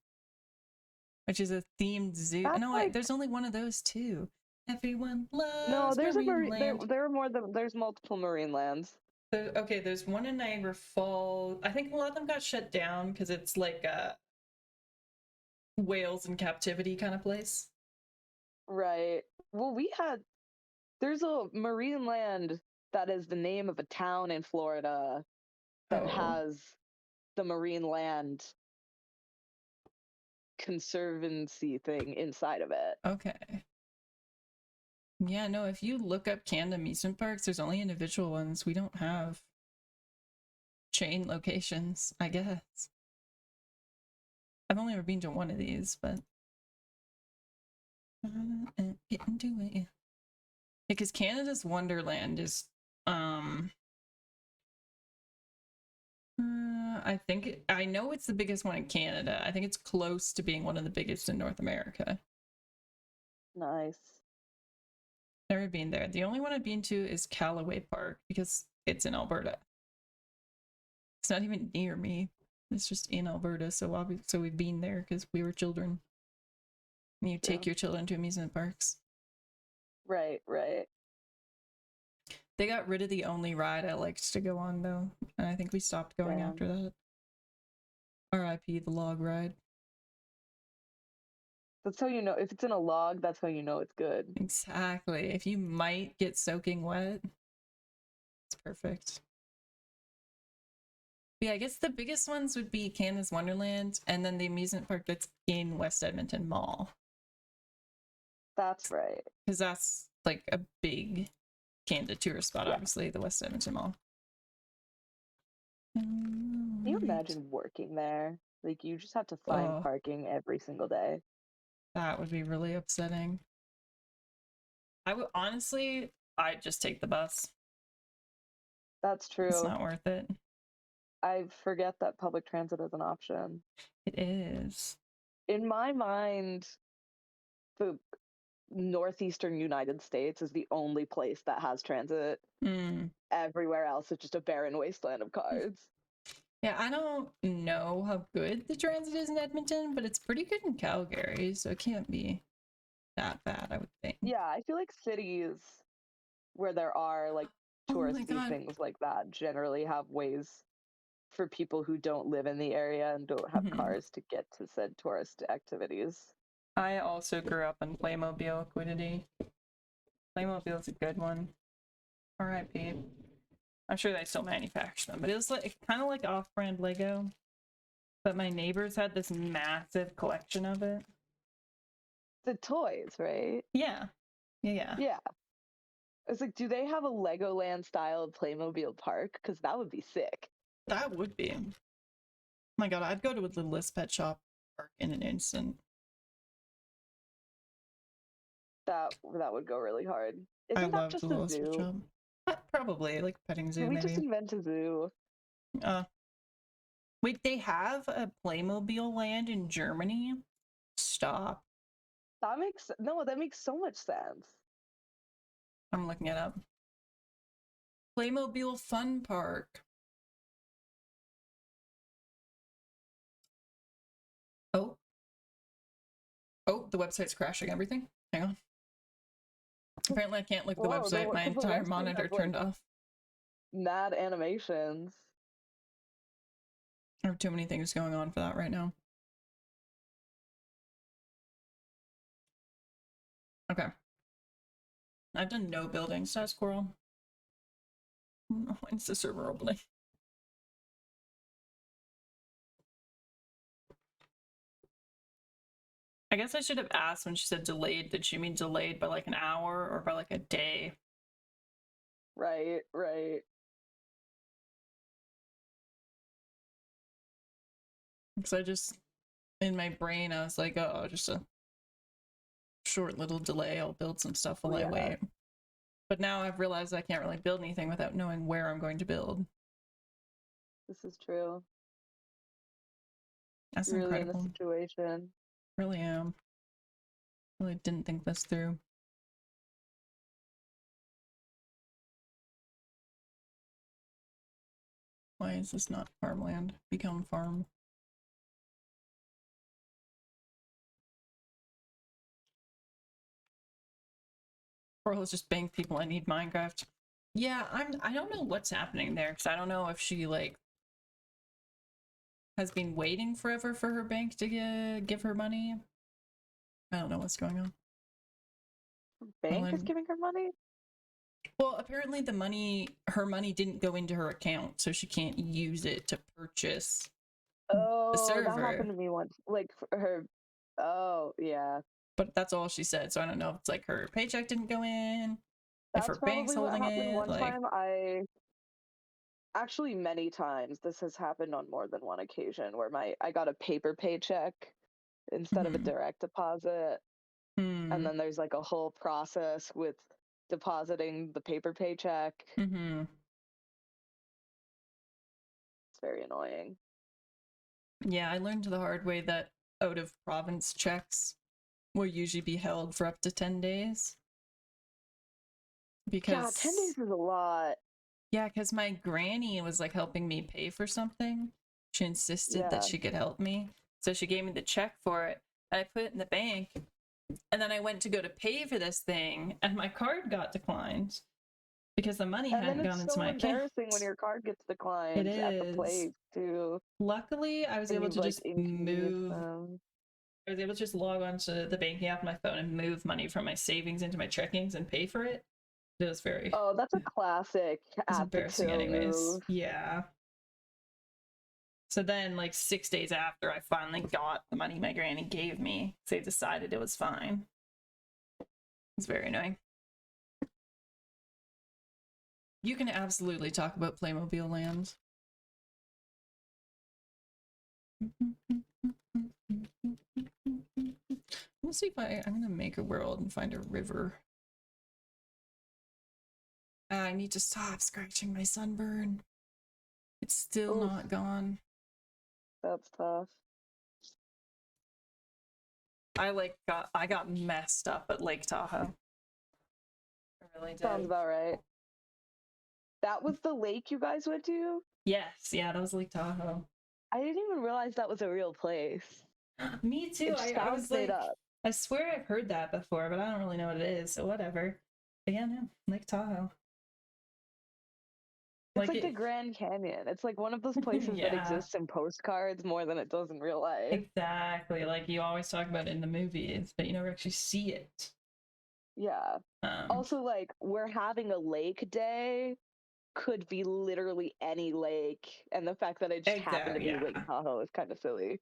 which is a themed zoo. That's No, like- there's only one of those too. Everyone loves No, there's Marineland. there are more than there's multiple marine lands. Okay, there's one in Niagara Falls. I think a lot of them got shut down because it's like a whales in captivity kind of place. Right. Well, there's a marine land that is the name of a town in Florida that Oh. has the marine land conservancy thing inside of it. Okay. Yeah, no, if you look up Canada amusement parks, there's only individual ones. We don't have chain locations, I guess. I've only ever been to one of these, but get into it. Because Canada's Wonderland is I know it's the biggest one in Canada. I think it's close to being one of the biggest in North America. Nice. Never been there. The only one I've been to is Callaway Park because it's in Alberta. It's not even near me. It's just in Alberta, so we've been there because we were children. And you take True. your children to amusement parks. Right. They got rid of the only ride I liked to go on though, and I think we stopped going Damn. after that. R.I.P. the log ride. That's how you know if it's in a log. That's how you know it's good. Exactly. If you might get soaking wet, it's perfect. But yeah, I guess the biggest ones would be Canada's Wonderland, and then the amusement park that's in West Edmonton Mall, That's right. because that's like a big Canada tourist spot. Yeah. Obviously, the West Edmonton Mall. Can you imagine working there? Like you just have to find Oh. parking every single day. That would be really upsetting. I'd just take the bus. That's true. It's not worth it. I forget that public transit is an option. It is. In my mind, the northeastern United States is the only place that has transit. Hmm. Everywhere else is just a barren wasteland of cars. Yeah, I don't know how good the transit is in Edmonton, but it's pretty good in Calgary, so it can't be that bad, I would think. Yeah, I feel like cities where there are like Oh my touristy God. things like that generally have ways for people who don't live in the area and don't have Mhm. cars to get to said tourist activities. I also grew up on Playmobil Quiddity. Playmobil's a good one. R.I.P. I'm sure they still manufacture them, but it was like kind of like off-brand Lego. But my neighbors had this massive collection of it. The toys, right? Yeah, Yeah. Yeah. It's like, do they have a Legoland style Playmobil park? Because that would be sick. That would be. Oh my god, I'd go to a Littlest Pet Shop park in an instant. That would go really hard. I Isn't that love the just a Littlest Pet zoo? Shop. Probably like petting zoo, Did we just maybe. invent a zoo? Wait, they have a Playmobil land in Germany? Stop. That makes so much sense. I'm looking it up. Playmobil Fun Park. Oh. Oh, the website's crashing everything. Hang on. Apparently I can't look at the Whoa, website. My the entire website monitor has, like, turned off. mad animations. I have too many things going on for that right now. Okay. I've done no building, Stat Squirrel. When's the server opening? I guess I should have asked when she said delayed, did she mean delayed by like an hour or by like a day? Right. Because I just, in my brain, I was like, oh, just a short little delay. I'll build some stuff while I wait. But now I've realized I can't really build anything without knowing where I'm going to build. This is true. That's You're really incredible. in a situation. Really am. Really didn't think this through. Why is this not farmland? Become farm. Or let's just bank people. I need Minecraft. Yeah, I don't know what's happening there because I don't know if she like has been waiting forever for her bank to give her money. I don't know what's going on. Bank is giving her money? Well, apparently her money didn't go into her account, so she can't use it to purchase the server. That happened to me once. Like her. Oh yeah. But that's all she said, so I don't know if it's like her paycheck didn't go in, That's if her bank's probably what holding happened it. one Like, time. Actually, many times this has happened on more than one occasion where I got a paper paycheck instead of a direct deposit. And then there's like a whole process with depositing the paper paycheck. It's very annoying. Yeah, I learned the hard way that out of province checks will usually be held for up to 10 days. Because yeah, 10 days is a lot. Yeah, because my granny was like helping me pay for something. She insisted that she could help me. So she gave me the check for it. And I put it in the bank. And then I went to go to pay for this thing, and my card got declined because the money hadn't gone into my account. It's so embarrassing when your card gets declined at the place too. Luckily, I was able to just move. I was able to just log on to the banking app on my phone and move money from my savings into my checkings and pay for it. It was very. Oh, that's a classic. It's embarrassing, anyways. Move. Yeah. So then, like 6 days after, I finally got the money my granny gave me. They decided it was fine. It's very annoying. You can absolutely talk about Playmobil Land. Let's see if I'm gonna make a world and find a river. I need to stop scratching my sunburn. It's still not gone. That's tough. I got messed up at Lake Tahoe. I really did. Sounds about right. That was the lake you guys went to? Yes, yeah, that was Lake Tahoe. I didn't even realize that was a real place. Me too. I was like, I swear I've heard that before, but I don't really know what it is, so whatever. But yeah, no, Lake Tahoe. It's like the Grand Canyon. It's like one of those places that exists in postcards more than it does in real life. Exactly. Like you always talk about it in the movies, but you never actually see it. Yeah. Also, like, we're having a lake day could be literally any lake, and the fact that it just happened to be Lake Tahoe is kind of silly.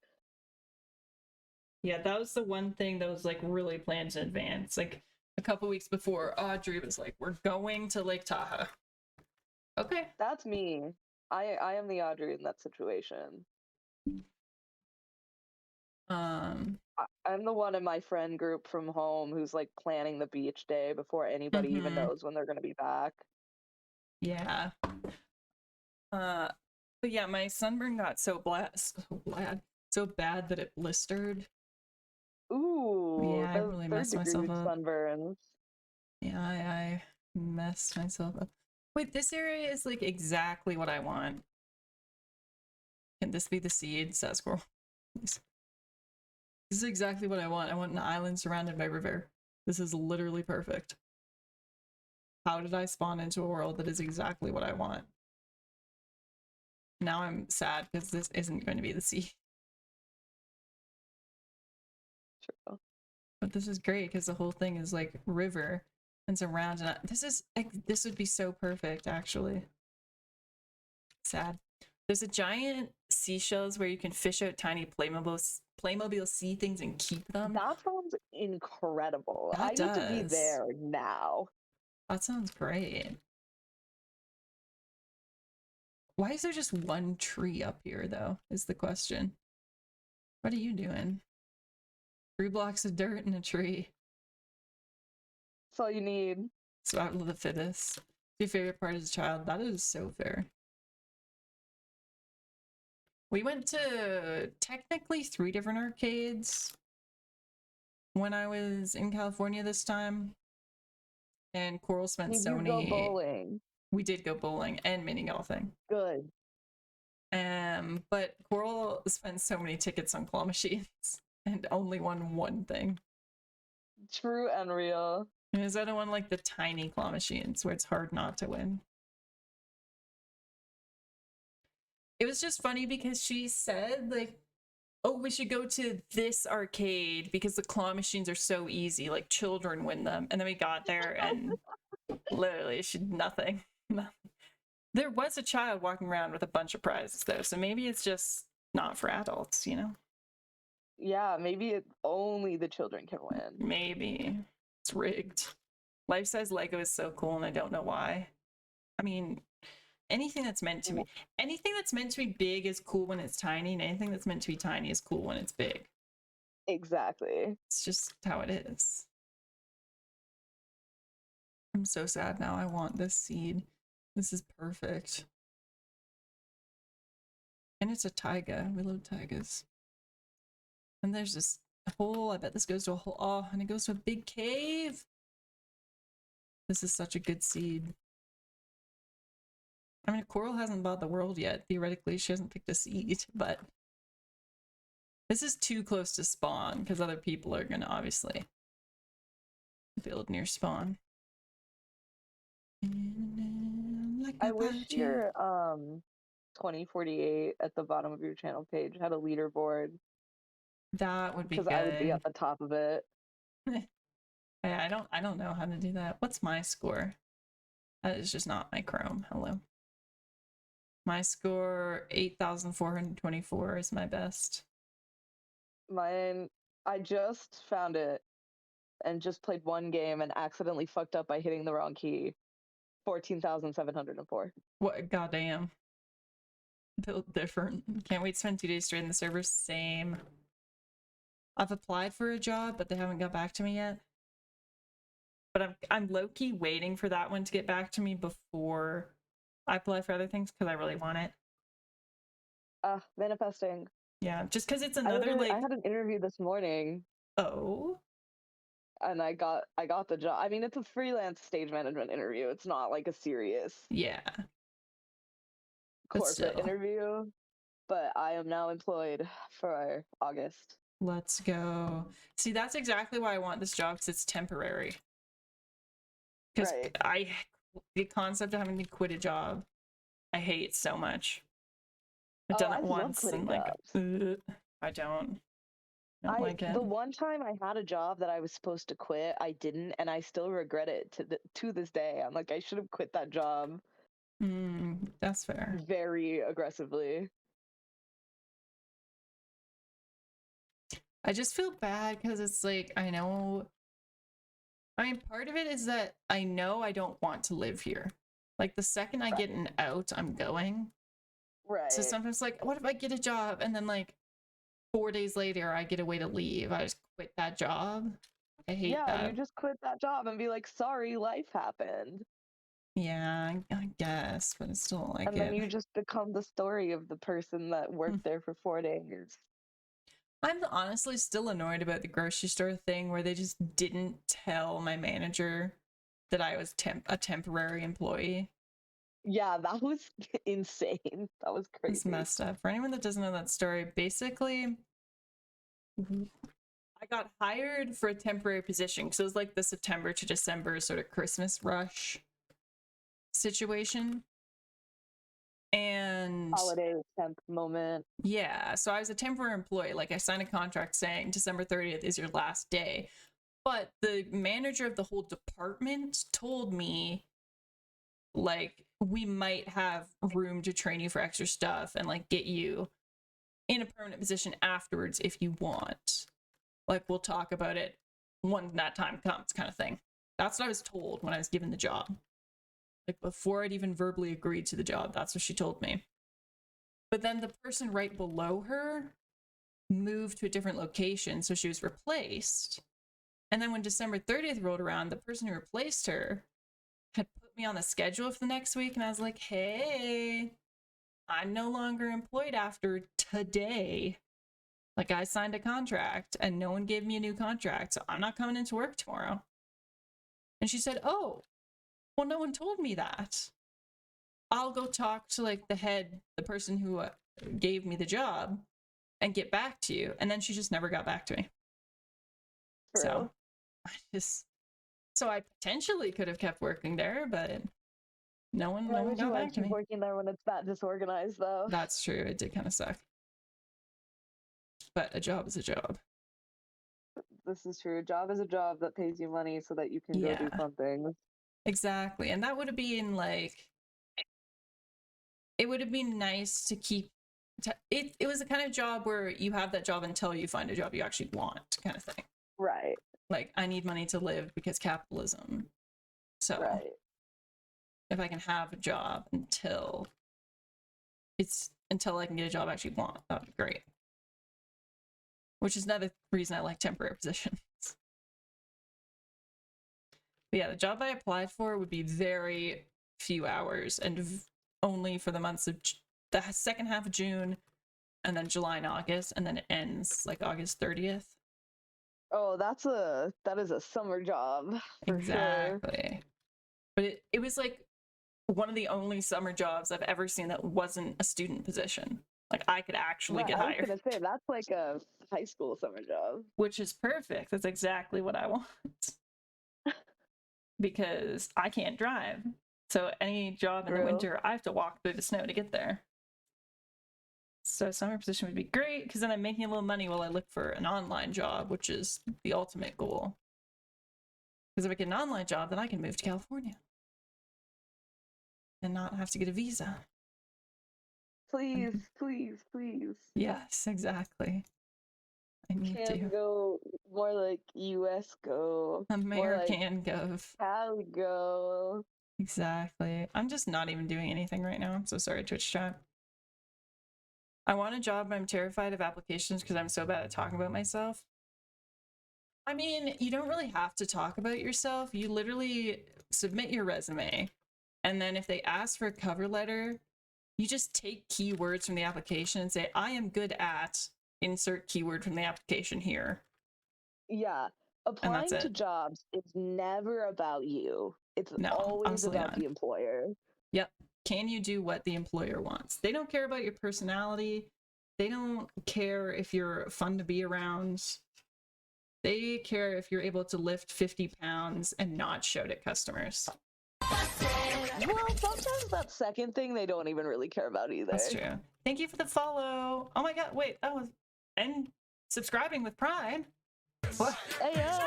Yeah, that was the one thing that was like really planned in advance. Like a couple weeks before, Audrey was like, "We're going to Lake Tahoe." Okay. That's me. I am the Audrey in that situation. I'm the one in my friend group from home who's like planning the beach day before anybody even knows when they're gonna be back. Yeah. But yeah, my sunburn got so bad that it blistered. Ooh, Yeah, I the really third messed myself degree up. sunburns. Yeah, I messed myself up. Wait, this area is like exactly what I want. Can this be the seed, Sasquirrel? Please. This is exactly what I want. I want an island surrounded by river. This is literally perfect. How did I spawn into a world that is exactly what I want? Now I'm sad because this isn't going to be the sea. True. But this is great because the whole thing is like river and surrounded. This would be so perfect, actually. Sad. There's a giant seashells where you can fish out tiny Playmobil sea things and keep them. That sounds incredible. That I need to be does. there now. That sounds great. Why is there just one tree up here, though, is the question. What are you doing? 3 blocks of dirt and a tree. That's all you need. Survival of the fittest. Your favorite part as a child? That is so fair. We went to technically 3 different arcades when I was in California this time. And Coral spent so many. Go bowling. We did go bowling and mini golfing. Good. But Coral spent so many tickets on claw machines and only won one thing. True and real. And his other one like the tiny claw machines where it's hard not to win. It was just funny because she said like, oh, we should go to this arcade because the claw machines are so easy, like children win them. And then we got there and literally she did nothing. There was a child walking around with a bunch of prizes though, so maybe it's just not for adults, you know? Yeah, maybe only the children can win. Maybe. It's rigged. Life-size Lego is so cool and I don't know why. I mean, anything that's meant to be big is cool when it's tiny, and anything that's meant to be tiny is cool when it's big. Exactly. It's just how it is. I'm so sad now. I want this seed. This is perfect. And it's a taiga. We love taigas. And there's this hole. I bet this goes to a hole. Oh, and it goes to a big cave. This is such a good seed. I mean, Coral hasn't bought the world yet. Theoretically, she hasn't picked a seed, but this is too close to spawn because other people are gonna obviously build near spawn. I wish your 2048 at the bottom of your channel page had a leaderboard. That would be good. Because I would be at the top of it. Yeah, I don't know how to do that. What's my score? That is just not my Chrome. Hello. My score 8,424 is my best. Mine, I just found it and just played one game and accidentally fucked up by hitting the wrong key. 14,704. What? Goddamn. Built different. Can't wait to spend 2 days straight in the server. Same. I've applied for a job, but they haven't got back to me yet. But I'm low-key waiting for that one to get back to me before I apply for other things because I really want it. Manifesting. Yeah, just because it's another I had an interview this morning. Oh. And I got the job. I mean, it's a freelance stage management interview. It's not like a serious corporate interview. But I am now employed for August. Let's go. See, that's exactly why I want this job, because it's temporary. Because the concept of having to quit a job, I hate so much. I've done it once and like, I don't like it. The one time I had a job that I was supposed to quit, I didn't, and I still regret it to this day. I'm like, I should have quit that job. That's fair. Very aggressively. I just feel bad because it's like, I know I mean, part of it is that I know I don't want to live here. Like, the second I get an out, I'm going. Right. So sometimes, like, what if I get a job and then, like, 4 days later, I get a way to leave? I just quit that job. I hate Yeah, that. you just quit that job and be like, sorry, life happened. Yeah, I guess, but it's still like And then you just become the story of the person that worked there for 4 days. I'm honestly still annoyed about the grocery store thing where they just didn't tell my manager that I was a temporary employee. Yeah, that was insane. That was crazy. It's messed up. For anyone that doesn't know that story, basically, I got hired for a temporary position because it was like the September to December sort of Christmas rush situation. And holiday temp moment. yeah, so I was a temporary employee. Like, I signed a contract saying December 30th is your last day. But the manager of the whole department told me, like, we might have room to train you for extra stuff and, like, get you in a permanent position afterwards if you want. Like, we'll talk about it when that time comes, kind of thing. That's what I was told when I was given the job. Like, before I'd even verbally agreed to the job, that's what she told me. But then the person right below her moved to a different location, so she was replaced. And then when December 30th rolled around, the person who replaced her had put me on the schedule for the next week, and I was like, hey, I'm no longer employed after today. Like, I signed a contract, and no one gave me a new contract, so I'm not coming into work tomorrow. And she said, oh, well, no one told me that. I'll go talk to, like, the person who gave me the job and get back to you. And then she just never got back to me. True. So I potentially could have kept working there, but no one got back to me. Working there when it's that disorganized, though. That's true. It did kind of suck. But a job is a job. This is true. A job is a job that pays you money so that you can go do fun things. Exactly. And that would have been like, it would have been nice to keep it was the kind of job where you have that job until you find a job you actually want, kind of thing. Right. Like, I need money to live because capitalism. So if I can have a job until I can get a job I actually want, that would be great. Which is another reason I like temporary positions. But yeah, the job I applied for would be very few hours and only for the months of the second half of June and then July and August, and then it ends like August 30th. Oh, that is a summer job for exactly. Sure. But it was like one of the only summer jobs I've ever seen that wasn't a student position. Like, I could actually get hired. I was gonna say, that's like a high school summer job. Which is perfect. That's exactly what I want. Because I can't drive. So any job in the winter, I have to walk through the snow to get there. So summer position would be great, because then I'm making a little money while I look for an online job, which is the ultimate goal. Because if I get an online job, then I can move to California. And not have to get a visa. Please, please, please. Yes, exactly. I need to go more like US go. American Gov. Cali go. Exactly. I'm just not even doing anything right now. I'm so sorry, Twitch chat. I want a job, but I'm terrified of applications because I'm so bad at talking about myself. I mean, you don't really have to talk about yourself. You literally submit your resume, and then if they ask for a cover letter, you just take keywords from the application and say, I am good at insert keyword from the application here. Yeah. Applying to jobs is never about you. It's always about the employer. Yep. Can you do what the employer wants? They don't care about your personality. They don't care if you're fun to be around. They care if you're able to lift 50 pounds and not shout at customers. Well, sometimes that second thing they don't even really care about either. That's true. Thank you for the follow. Oh my god, wait. Oh, and subscribing with Prime. What? Hey, yo.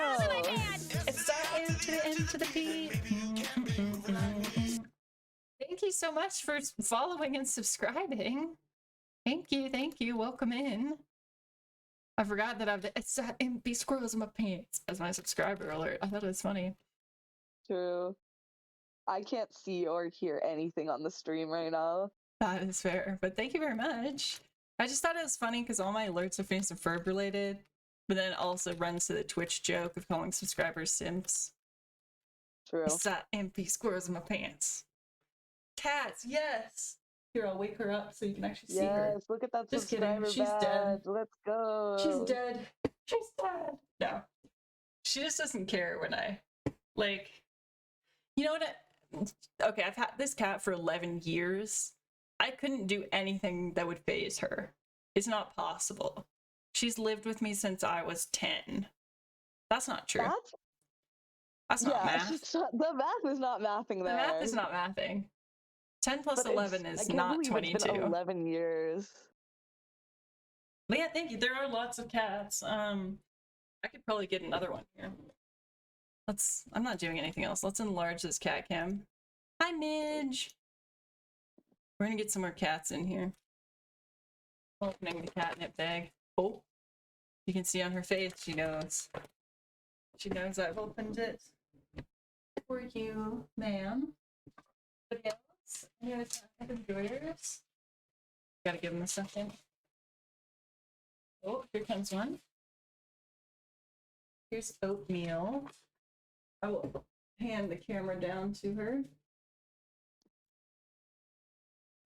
It's starting to the end to the beat. Thank you so much for following and subscribing. Thank you. Welcome in. I forgot that it's empty squirrels in my pants as my subscriber alert. I thought it was funny. True. I can't see or hear anything on the stream right now. That is fair, but thank you very much. I just thought it was funny because all my alerts are Phineas and Ferb related, but then it also runs to the Twitch joke of calling subscribers simps. True. I saw MP squirrels in my pants. Cats, yes! Here, I'll wake her up so you can actually see her. Yes, look at that Just kidding, subscriber she's dead. badge. Let's go. She's dead. She's dead. No. She just doesn't care when I, like, you know what? Okay, I've had this cat for 11 years. I couldn't do anything that would phase her. It's not possible. She's lived with me since I was 10. That's not true. That's not math. The math is not mathing there. The math is not mathing. 10 plus But 11 is not 22. It's been 11 years. But yeah, thank you. There are lots of cats. I could probably get another one here. I'm not doing anything else. Let's enlarge this cat cam. Hi, Midge. We're gonna get some more cats in here. Opening the catnip bag. Oh, you can see on her face, she knows. She knows I've opened it for you, ma'am. Anybody else? Any other cat enjoyers? Gotta give them a second. Oh, here comes one. Here's oatmeal. I will hand the camera down to her.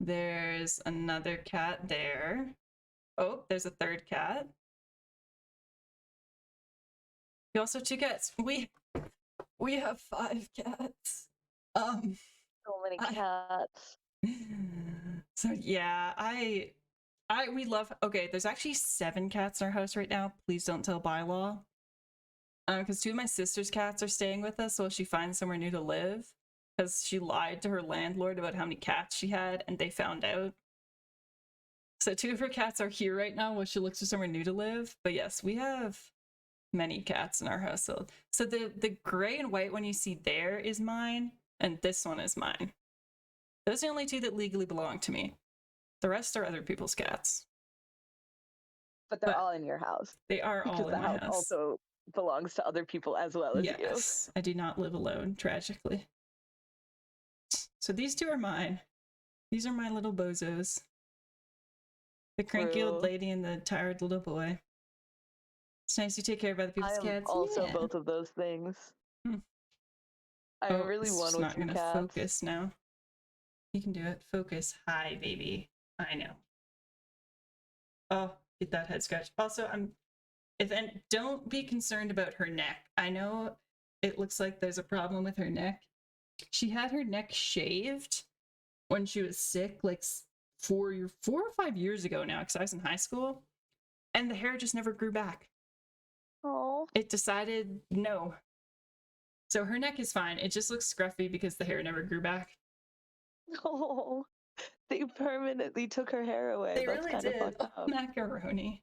There's another cat there. Oh, there's a third cat. You also have 2 cats. We have 5 cats. So many cats. So yeah, we love. Okay, there's actually 7 cats in our house right now. Please don't tell Bylaw. Because 2 of my sister's cats are staying with us while she finds somewhere new to live. Because she lied to her landlord about how many cats she had, and they found out. So 2 of her cats are here right now while she looks for somewhere new to live. But yes, we have many cats in our household. So the gray and white one you see there is mine, and this one is mine. Those are the only 2 that legally belong to me. The rest are other people's cats. But they're all in your house. They are all in my house. Because the house also belongs to other people as well as you. Yes, I do not live alone, tragically. So these 2 are mine. These are my little bozos. The cranky old lady and the tired little boy. It's nice you take care of other people's cats. Also both of those things. I really want with not 2 gonna cats. focus now. You can do it. Focus. Hi, baby. I know. Oh, get that head scratch. Also, don't be concerned about her neck. I know it looks like there's a problem with her neck. She had her neck shaved when she was sick, like 4 or 5 years ago now, because I was in high school, and the hair just never grew back. Oh. It decided no. So her neck is fine. It just looks scruffy because the hair never grew back. Oh, they permanently took her hair away. They That's really kind of did. fucked up. Macaroni.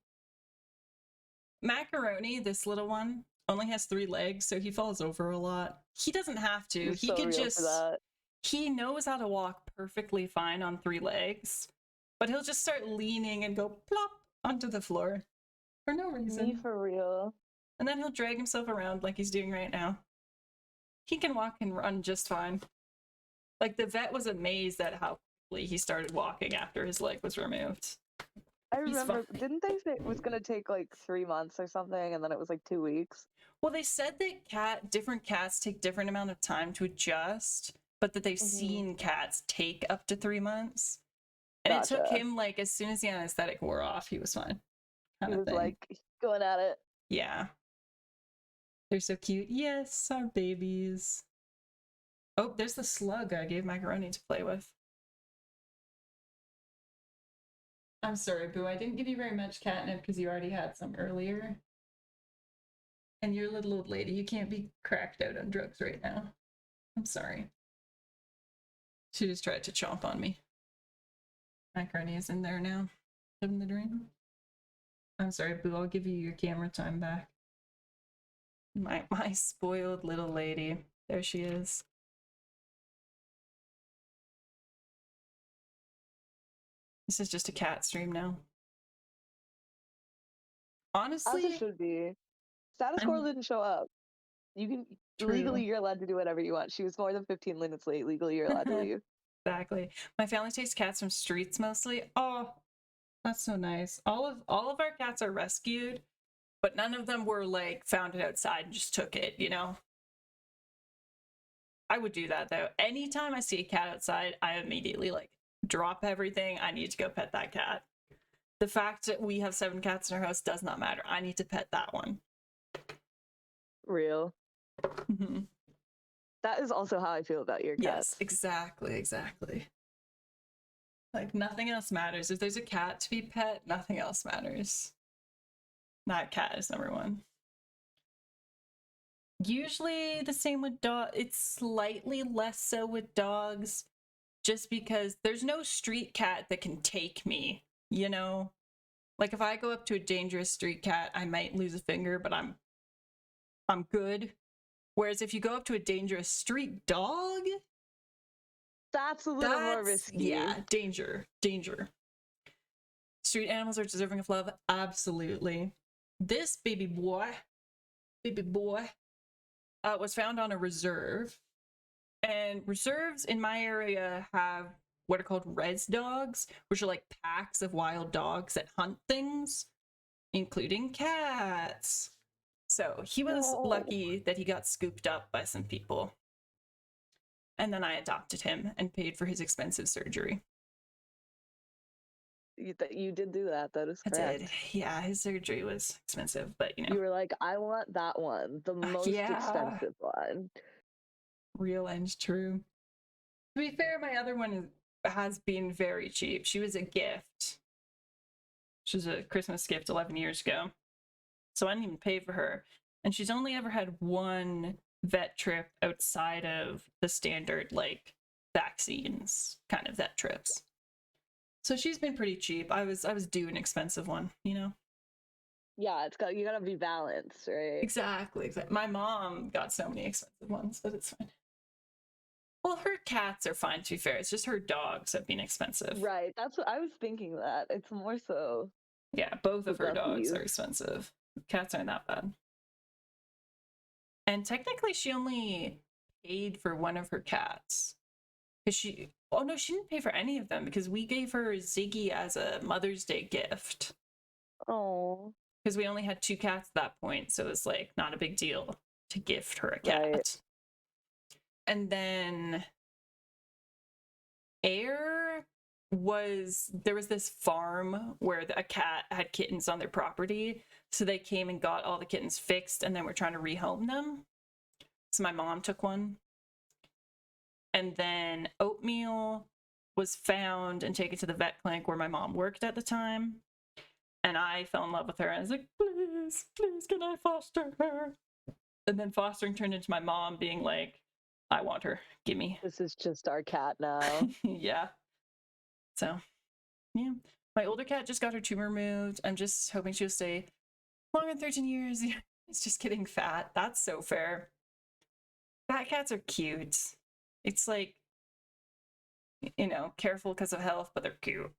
Macaroni, this little one, only has 3 legs, so he falls over a lot. He doesn't have to. He's He so could real just. for that. He knows how to walk perfectly fine on 3 legs, but he'll just start leaning and go plop onto the floor for no reason. Me for real. And then he'll drag himself around like he's doing right now. He can walk and run just fine. Like, the vet was amazed at how quickly he started walking after his leg was removed. I remember, didn't they say it was going to take like 3 months or something, and then it was like 2 weeks? Well, they said that different cats take different amount of time to adjust, but that they've seen cats take up to 3 months. And it took him, like, as soon as the anesthetic wore off, he was fine. He was like going at it. Yeah. They're so cute. Yes, our babies. Oh, there's the slug I gave Macaroni to play with. I'm sorry, Boo. I didn't give you very much catnip because you already had some earlier. And you're a little old lady. You can't be cracked out on drugs right now. I'm sorry. She just tried to chomp on me. Macaroni is in there now. Living the dream. I'm sorry, Boo. I'll give you your camera time back. My spoiled little lady. There she is. This is just a cat stream now. Honestly, as it should be. Status Quo didn't show up. Legally, True. you're allowed to do whatever you want. She was more than 15 minutes late. Legally, you're allowed to leave. Exactly. My family takes cats from streets mostly. Oh, that's so nice. All of our cats are rescued, but none of them were like found it outside and just took it, you know? I would do that though. Anytime I see a cat outside, I immediately like drop everything. I need to go pet that cat. The fact that we have 7 cats in our house does not matter. I need to pet that one. Real. Mhm. That is also how I feel about your Yes, cats. exactly. Like nothing else matters. If there's a cat to be pet, nothing else matters. That cat is number one. Usually the same with dog. It's slightly less so with dogs, just because there's no street cat that can take me, you know? Like if I go up to a dangerous street cat, I might lose a finger, but I'm good. Whereas if you go up to a dangerous street dog, That's a little more risky. yeah, danger. Street animals are deserving of love, absolutely. This baby boy, was found on a reserve, and reserves in my area have what are called res dogs, which are like packs of wild dogs that hunt things, including cats. So he was No. lucky that he got scooped up by some people. And then I adopted him and paid for his expensive surgery. You did do that. That is I correct. did. Yeah, his surgery was expensive, but you know. You were like, I want that one, the most Yeah. expensive one. Real and true. To be fair, my other one has been very cheap. She was a gift. She was a Christmas gift 11 years ago. So I didn't even pay for her. And she's only ever had one vet trip outside of the standard, like, vaccines kind of vet trips. So she's been pretty cheap. I was due an expensive one, you know? Yeah, you gotta be balanced, right? Exactly. My mom got so many expensive ones, but it's fine. Well, her cats are fine, to be fair. It's just her dogs have been expensive. Right. That's what I was thinking. That it's more so. Yeah, both of The her dogs guppies. are expensive. Cats aren't that bad. And technically, she only paid for one of her cats. Because oh no, she didn't pay for any of them because we gave her Ziggy as a Mother's Day gift. Oh. Because we only had 2 cats at that point. So it's like not a big deal to gift her a cat. Right. And then there was this farm where a cat had kittens on their property, so they came and got all the kittens fixed, and then we're trying to rehome them. So my mom took one, and then Oatmeal was found and taken to the vet clinic where my mom worked at the time, and I fell in love with her. I was like, please can I foster her? And then fostering turned into my mom being like, I want her, gimme. This is just our cat now. Yeah. So, yeah. My older cat just got her tumor removed. I'm just hoping she'll stay longer than 13 years. It's just getting fat. That's so fair. Fat cats are cute. It's like, you know, careful because of health, but they're cute.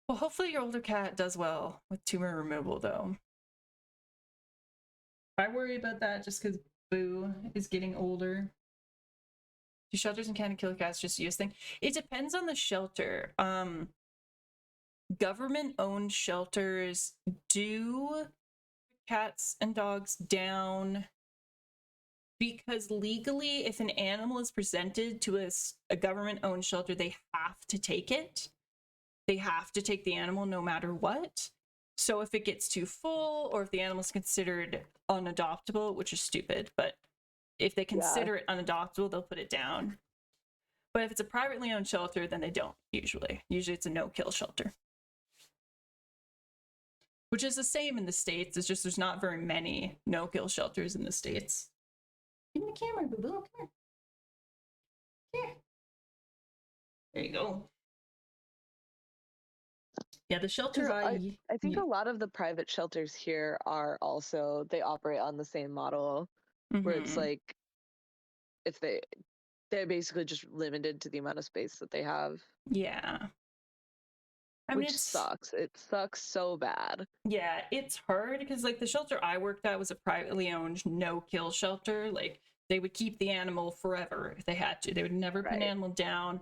Well, hopefully your older cat does well with tumor removal, though. I worry about that just because Boo is getting older. Do shelters in Canada kill cats just use thing? It depends on the shelter. Government-owned shelters do cats and dogs down because legally, if an animal is presented to a government-owned shelter, they have to take it. They have to take the animal no matter what. So if it gets too full, or if the animal is considered unadoptable, which is stupid, but if they consider it unadoptable, they'll put it down. But if it's a privately owned shelter, then they don't usually. Usually it's a no-kill shelter. Which is the same in the States. It's just there's not very many no-kill shelters in the States. Give me the camera, boo-boo. Come here. Here. There you go. Yeah, the shelter I think a lot of the private shelters here are also, they operate on the same model where it's like, if they're basically just limited to the amount of space that they have. Yeah. I mean, which sucks. It sucks so bad. yeah, it's hard because like the shelter I worked at was a privately owned no-kill shelter. Like they would keep the animal forever if they had to. They would never put an Right. animal down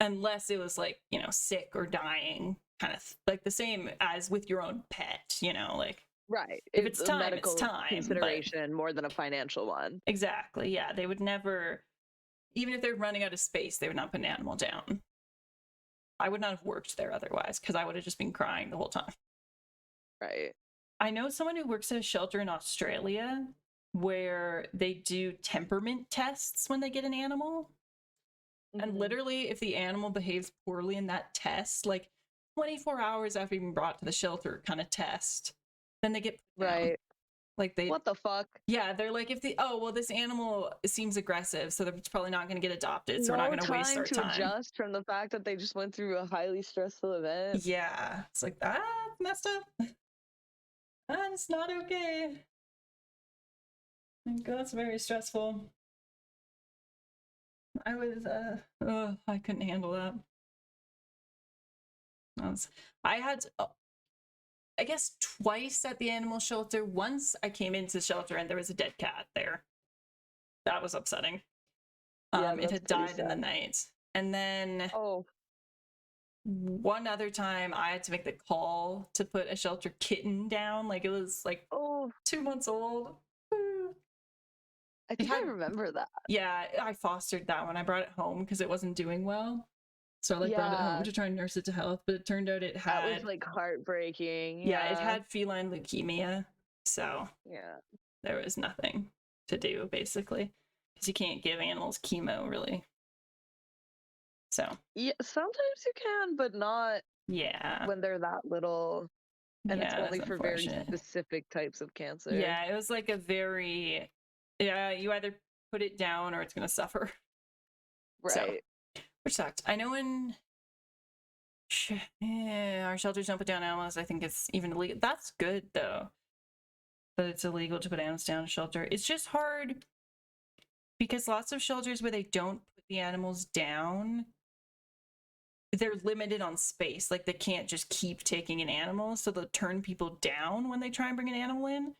unless it was like, sick or dying, kind of like the same as with your own pet, like Right. if it's A time, it's medical time. But consideration more than a financial one. exactly, yeah, they would never, even if they're running out of space, they would not put an animal down. I would not have worked there otherwise because I would have just been crying the whole time. Right. I know someone who works at a shelter in Australia where they do temperament tests when they get an animal. And Mhm. literally, if the animal behaves poorly in that test, like 24 hours after being brought to the shelter kind of test, then they get put down. Right. Like What the fuck? yeah, they're like, if this animal seems aggressive, so it's probably not going to get adopted, so we're not No going to waste time our to time. adjust from the fact that they just went through a highly stressful event. Yeah, it's like, messed up. That's not okay. That's very stressful. I couldn't handle that. I had, I guess, twice at the animal shelter. Once I came into the shelter and there was a dead cat there. That was upsetting. Yeah, It that's had pretty died in the sad. night. And then Oh, one other time I had to make the call to put a shelter kitten down. Like it was like oh, 2 months old. I think I remember that. Yeah, I fostered that one. I brought it home because it wasn't doing well. So I brought it home Yeah, to try and nurse it to health, but it turned out it that was had like heartbreaking. yeah, it Yeah. had feline leukemia. So Yeah. there was nothing to do basically because you can't give animals chemo really. So Yeah, sometimes you can, but not yeah, when they're that little, and it's yeah, only that's for very unfortunate. specific types of cancer. Yeah, it was like a very you either put it down or it's gonna suffer. So, Right. which sucked. I know in our shelters don't put down animals. I think it's even illegal. That's good though, that it's illegal to put animals down in a shelter. It's just hard because lots of shelters where they don't put the animals down, they're limited on space. Like they can't just keep taking in animals, so they'll turn people down when they try and bring an animal in.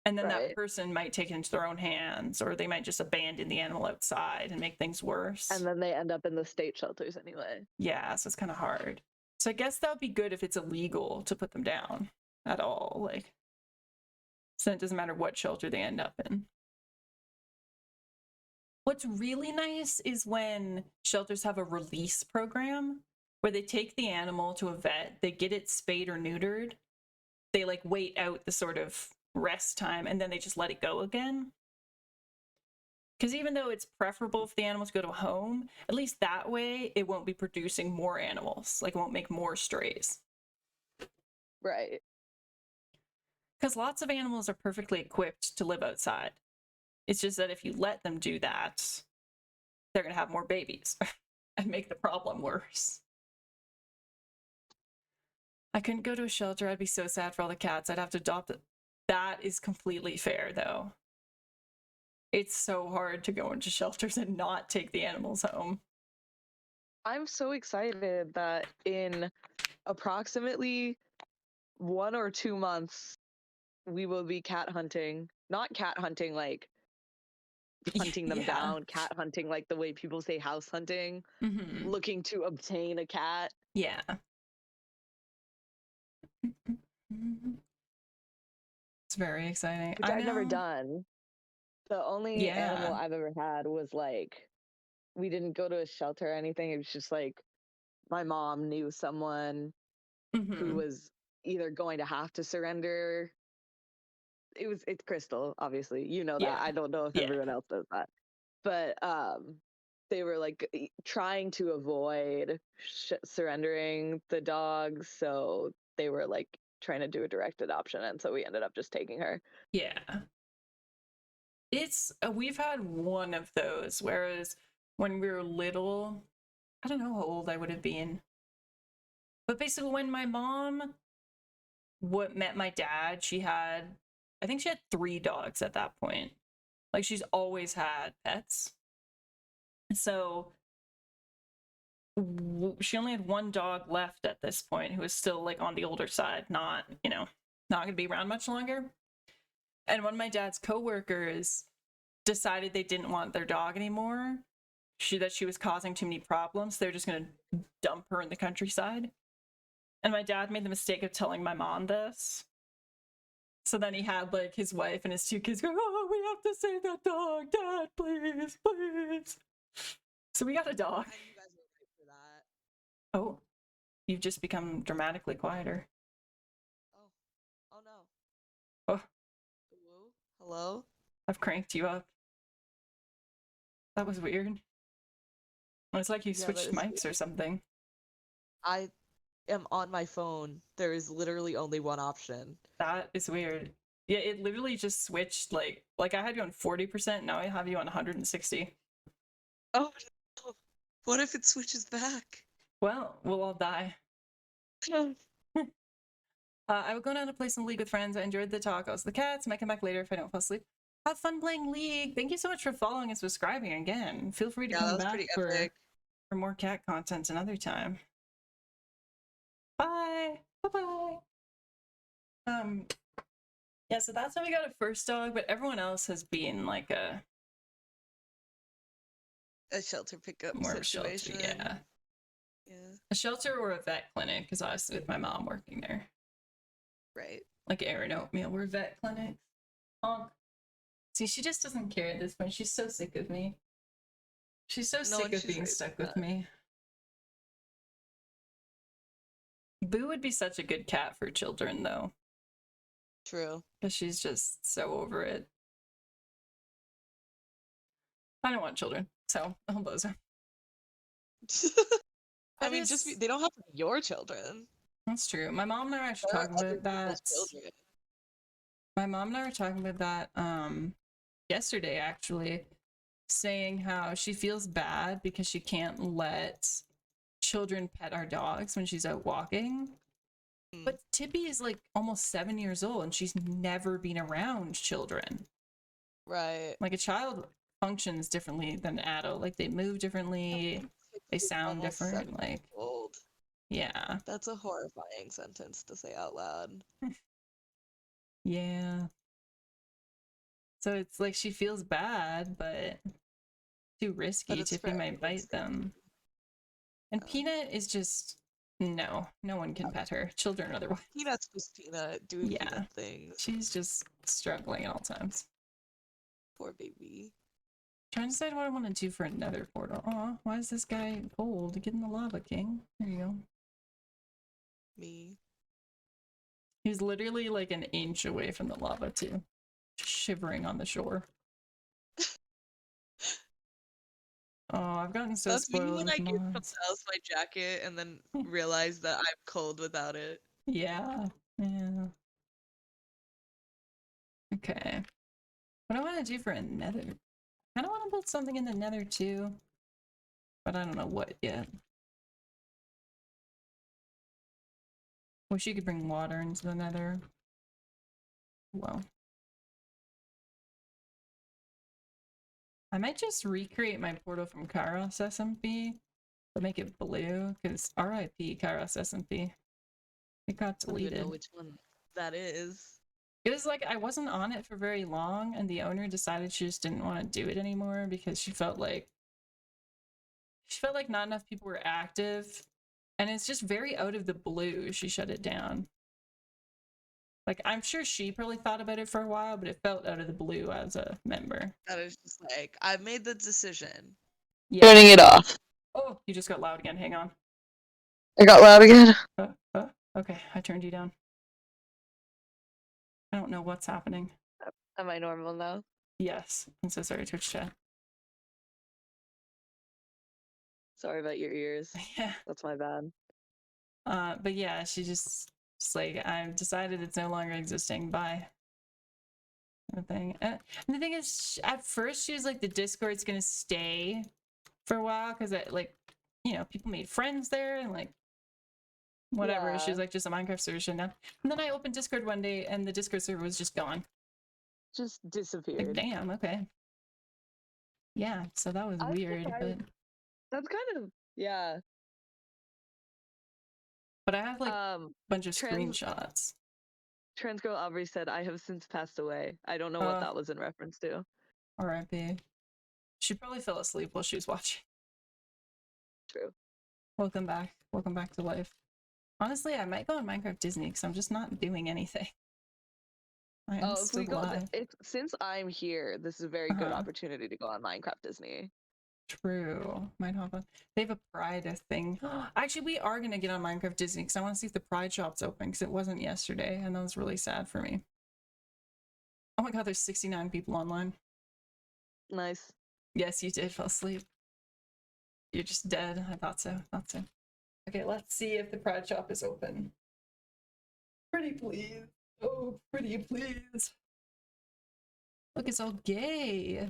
And then that Right. person might take it into their own hands, or they might just abandon the animal outside and make things worse. And then they end up in the state shelters anyway. Yeah, so it's kind of hard. So I guess that would be good if it's illegal to put them down at all. Like, so it doesn't matter what shelter they end up in. What's really nice is when shelters have a release program where they take the animal to a vet, they get it spayed or neutered, they like wait out the sort of rest time, and then they just let it go again. Because even though it's preferable for the animals to go to a home, at least that way it won't be producing more animals. Like it won't make more strays. Right. Because lots of animals are perfectly equipped to live outside. It's just that if you let them do that, they're going to have more babies and make the problem worse. I couldn't go to a shelter. I'd be so sad for all the cats. I'd have to adopt it. That is completely fair, though. It's so hard to go into shelters and not take the animals home. I'm so excited that in approximately 1 or 2 months, we will be cat hunting. Not cat hunting like hunting them Yeah. down, cat hunting like the way people say house hunting, Mm-hmm. looking to obtain a cat. Yeah. It's very exciting. Which I've never done. The only animal Yeah. I've ever had was like, we didn't go to a shelter or anything. It was just like my mom knew someone who Mm-hmm. was either going to have to surrender. It's Crystal, obviously. You know that. Yeah. I don't know if Yeah. everyone else does that. But they were like trying to avoid surrendering the dogs, so they were like trying to do a direct adoption, and so we ended up just taking her. Yeah. It's we've had one of those, whereas when we were little, I don't know how old I would have been. But basically when my mom met my dad, I think she had 3 dogs at that point. Like she's always had pets. So she only had one dog left at this point who was still like on the older side, not, not going to be around much longer. And one of my dad's coworkers decided they didn't want their dog anymore. That she was causing too many problems. They're just going to dump her in the countryside. And my dad made the mistake of telling my mom this. So then he had like his wife and his 2 kids go, "Oh, we have to save that dog, Dad, please, please." So we got a dog. You guys were right for that. Oh, you've just become dramatically quieter. Oh no. Oh, Hello? I've cranked you up. That was weird. It's like you switched mics or something. I am on my phone. There is literally only one option. That is weird. Yeah, it literally just switched. Like I had you on 40%. Now I have you on 160. Oh no. What if it switches back? Well, we'll all die. I will go down to play some League with friends. I enjoyed the talk. Also the cats. Might come back later if I don't fall asleep. Have fun playing League. Thank you so much for following and subscribing again. Feel free to come back for more cat content another time. Bye. Bye-bye. Yeah, so that's how we got a first dog, but everyone else has been like a shelter pickup more situation. Shelter, yeah. Yeah. A shelter or a vet clinic, because I was with my mom working there. Right. Like Aaron Oatmeal, we're vet clinics. See, she just doesn't care at this point. She's so sick of me. She's so sick of being stuck with me. Boo would be such a good cat for children, though. True. Because she's just so over it. I don't want children, so I'll lose her. I mean, they don't have to be your children. That's true. My mom and I were actually talking about that. My mom and I were talking about that yesterday, actually, saying how she feels bad because she can't let children pet our dogs when she's out walking. But Tippy is like almost 7 years old and she's never been around children. Right. Like a child functions differently than an adult. Like they move differently, they sound different. Like old. Yeah. That's a horrifying sentence to say out loud. Yeah. So it's like she feels bad, but too risky. Tippy might bite them. And Peanut is just no one can pet her. Children otherwise. Peanut's just Peanut doing Peanut things. She's just struggling at all times. Poor baby. Trying to decide what I want to do for another portal. Aw, why is this guy cold? Get in the lava, King. There you go. Me. He's literally like an inch away from the lava too. Shivering on the shore. Oh, I've gotten so spoiled. That's me when I get someone else my jacket and then realize that I'm cold without it. Yeah. Okay. What do I want to do for a nether? I kind of want to build something in the nether too, but I don't know what yet. Wish you could bring water into the nether. Well. I might just recreate my portal from Kairos SMP, but make it blue, because RIP Kairos SMP. It got deleted. I don't know which one that is. It was like I wasn't on it for very long, and the owner decided she just didn't want to do it anymore because she felt like not enough people were active, and it's just very out of the blue. She shut it down. Like, I'm sure she probably thought about it for a while, but it felt out of the blue as a member. That is just like, I made the decision. Yeah. Turning it off. Oh, you just got loud again. Hang on. I got loud again. Okay, I turned you down. I don't know what's happening. Am I normal now? Yes. I'm so sorry, Twitch chat. Sorry about your ears. Yeah. That's my bad. But yeah, she just like, I've decided it's no longer existing. Bye. Thing. And the thing is, at first she was like, the Discord's gonna stay for a while because like, you know, people made friends there and like whatever. Yeah. She was like, just a Minecraft server now. And then I opened Discord one day and the Discord server was just gone. Just disappeared. Like, damn, okay. Yeah, so that was weird, but that's kind of, yeah. But I have like a Um, bunch of trans screenshots. trans girl Aubrey said, "I have since passed away." I don't know what that was in reference to. R.I.P. She probably fell asleep while she was watching. True. Welcome back. Welcome back to life. Honestly, I might go on Minecraft Disney because I'm just not doing anything. I am Oh, if still we go, alive. since I'm here, this is a very good Uh-huh. opportunity to go on Minecraft Disney. True. Might hop on. They have a Pride thing. Actually, we are going to get on Minecraft Disney because I want to see if the Pride shop's open because it wasn't yesterday and that was really sad for me. Oh my god, there's 69 people online. Nice. Yes, you did fall asleep. You're just dead. I thought so. Thought so. Okay, let's see if the Pride shop is open. Pretty please. Oh, pretty please. Look, it's all gay.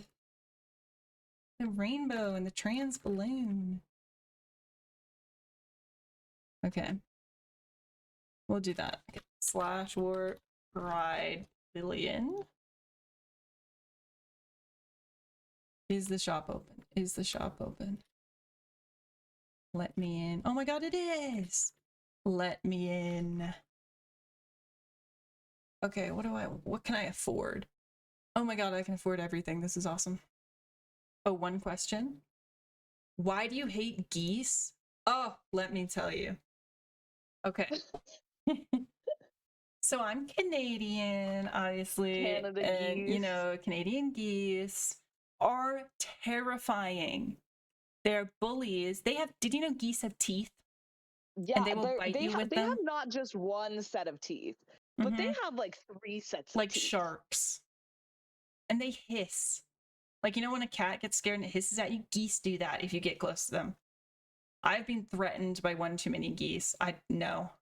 The rainbow and the trans balloon. Okay. We'll do that. Okay. /war Pride Billion. Is the shop open? Is the shop open? Let me in. Oh my god, it is! Let me in. Okay, what can I afford? Oh my god, I can afford everything. This is awesome. Oh, one question. Why do you hate geese? Oh, let me tell you. Okay. So I'm Canadian, obviously, Canada and you geese. know, Canadian geese are terrifying. They're bullies. Did you know geese have teeth? Yeah, And they will bite you with they them? have not just one set of teeth, but they have like 3 sets of Like teeth. sharks. And they hiss. Like, you know when a cat gets scared and it hisses at you? Geese do that if you get close to them. I've been threatened by one too many geese. I know.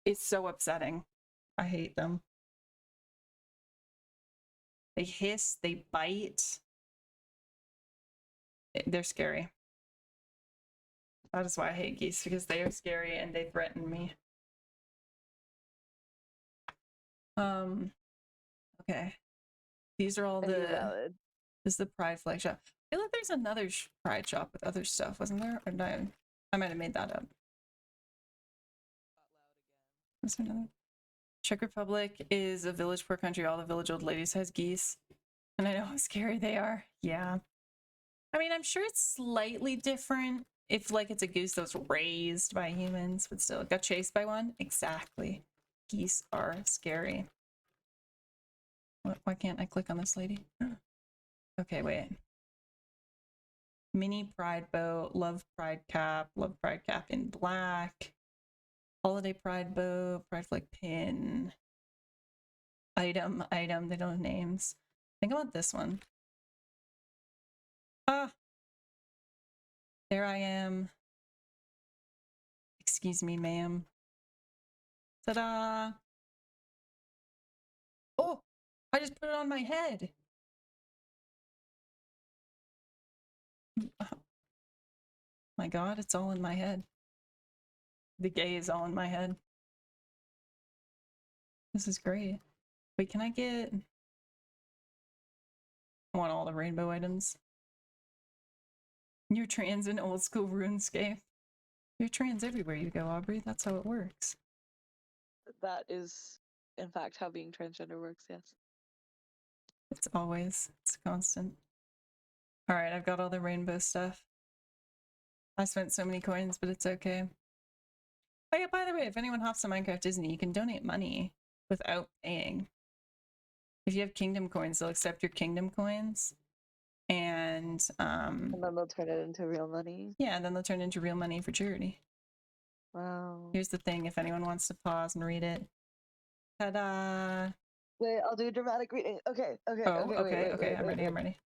It's so upsetting. I hate them. They hiss, they bite. They're scary. That is why I hate geese, because they are scary and they threaten me. Okay. These are all this is the Pride flag shop. I feel like there's another Pride shop with other stuff, wasn't there? Or no, I might have made that up. Was there another? Czech Republic is a village poor country. All the village old ladies has geese. And I know how scary they are. Yeah. I mean, I'm sure it's slightly different if like it's a goose that was raised by humans, but still, it got chased by one. Exactly. Geese are scary. Why can't I click on this lady? Okay, wait. Mini Pride bow, love Pride cap in black, holiday Pride bow, Pride flag pin, item, they don't have names. I think I want this one. Ah, there I am. Excuse me, ma'am. Ta-da! Oh, I just put it on my head. My god, it's all in my head. The gay is all in my head. This is great. Wait, can I get... I want all the rainbow items. You're trans in old school RuneScape. You're trans everywhere you go, Aubrey. That's how it works. That is, in fact, how being transgender works, yes. It's constant. All right, I've got all the rainbow stuff. I spent so many coins, but it's okay. Oh yeah, by the way, if anyone hops on Minecraft Disney, you can donate money without paying. If you have kingdom coins, they'll accept your kingdom coins. And then they'll turn it into real money. Yeah, and then they'll turn it into real money for charity. Wow. Here's the thing, if anyone wants to pause and read it. Ta-da! Wait, I'll do a dramatic reading. Okay. Oh, okay, I'm ready.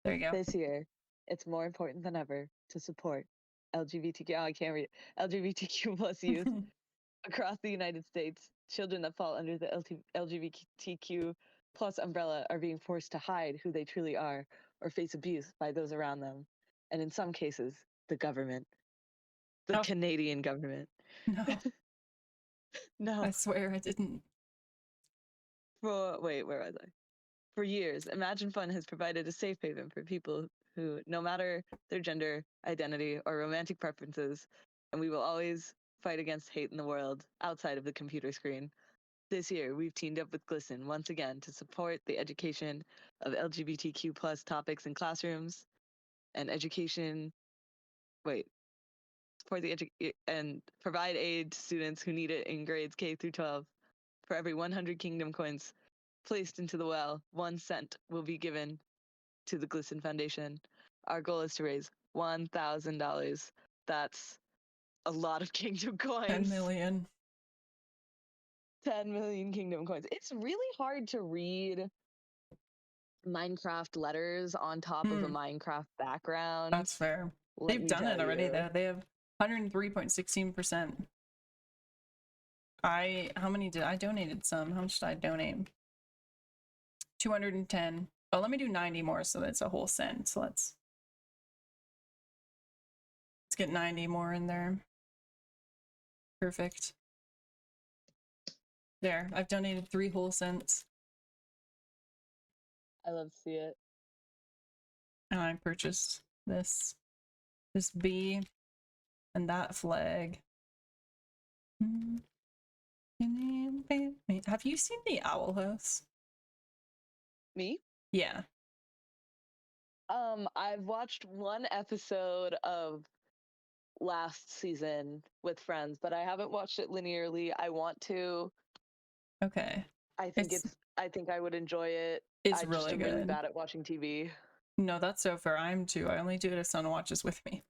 There you go. This year, it's more important than ever to support LGBTQ. Oh, I can't read. LGBTQ plus youth across the United States. Children that fall under the LGBTQ plus umbrella are being forced to hide who they truly are or face abuse by those around them, and in some cases, the government, the Canadian government. No. No. I swear I didn't. Wait, where was I? For years, Imagine Fun has provided a safe haven for people who, no matter their gender, identity, or romantic preferences, and we will always fight against hate in the world outside of the computer screen. This year, we've teamed up with GLSEN once again to support the education of LGBTQ plus topics in classrooms and education. Wait, support the and provide aid to students who need it in grades K through 12. For every 100 Kingdom coins placed into the well, 1 cent will be given to the GLSEN Foundation. Our goal is to raise $1,000. That's a lot of Kingdom coins. 10 million. 10 million Kingdom coins. It's really hard to read Minecraft letters on top of a Minecraft background. That's fair. Let They've me done it tell already you. though. They have 103.16%. How many did I donated some? How much did I donate? 210. Oh, let me do 90 more so that's a whole cent. So let's get 90 more in there. Perfect. There, I've donated 3 whole cents. I love to see it. And I purchased this bee and that flag. Have you seen The Owl House? Me? Yeah. I've watched one episode of last season with friends, but I haven't watched it linearly. I want to. Okay. I think I think I would enjoy it. It's I really just am good. really bad at watching TV. No, that's so fair. I'm too. I only do it if someone watches with me.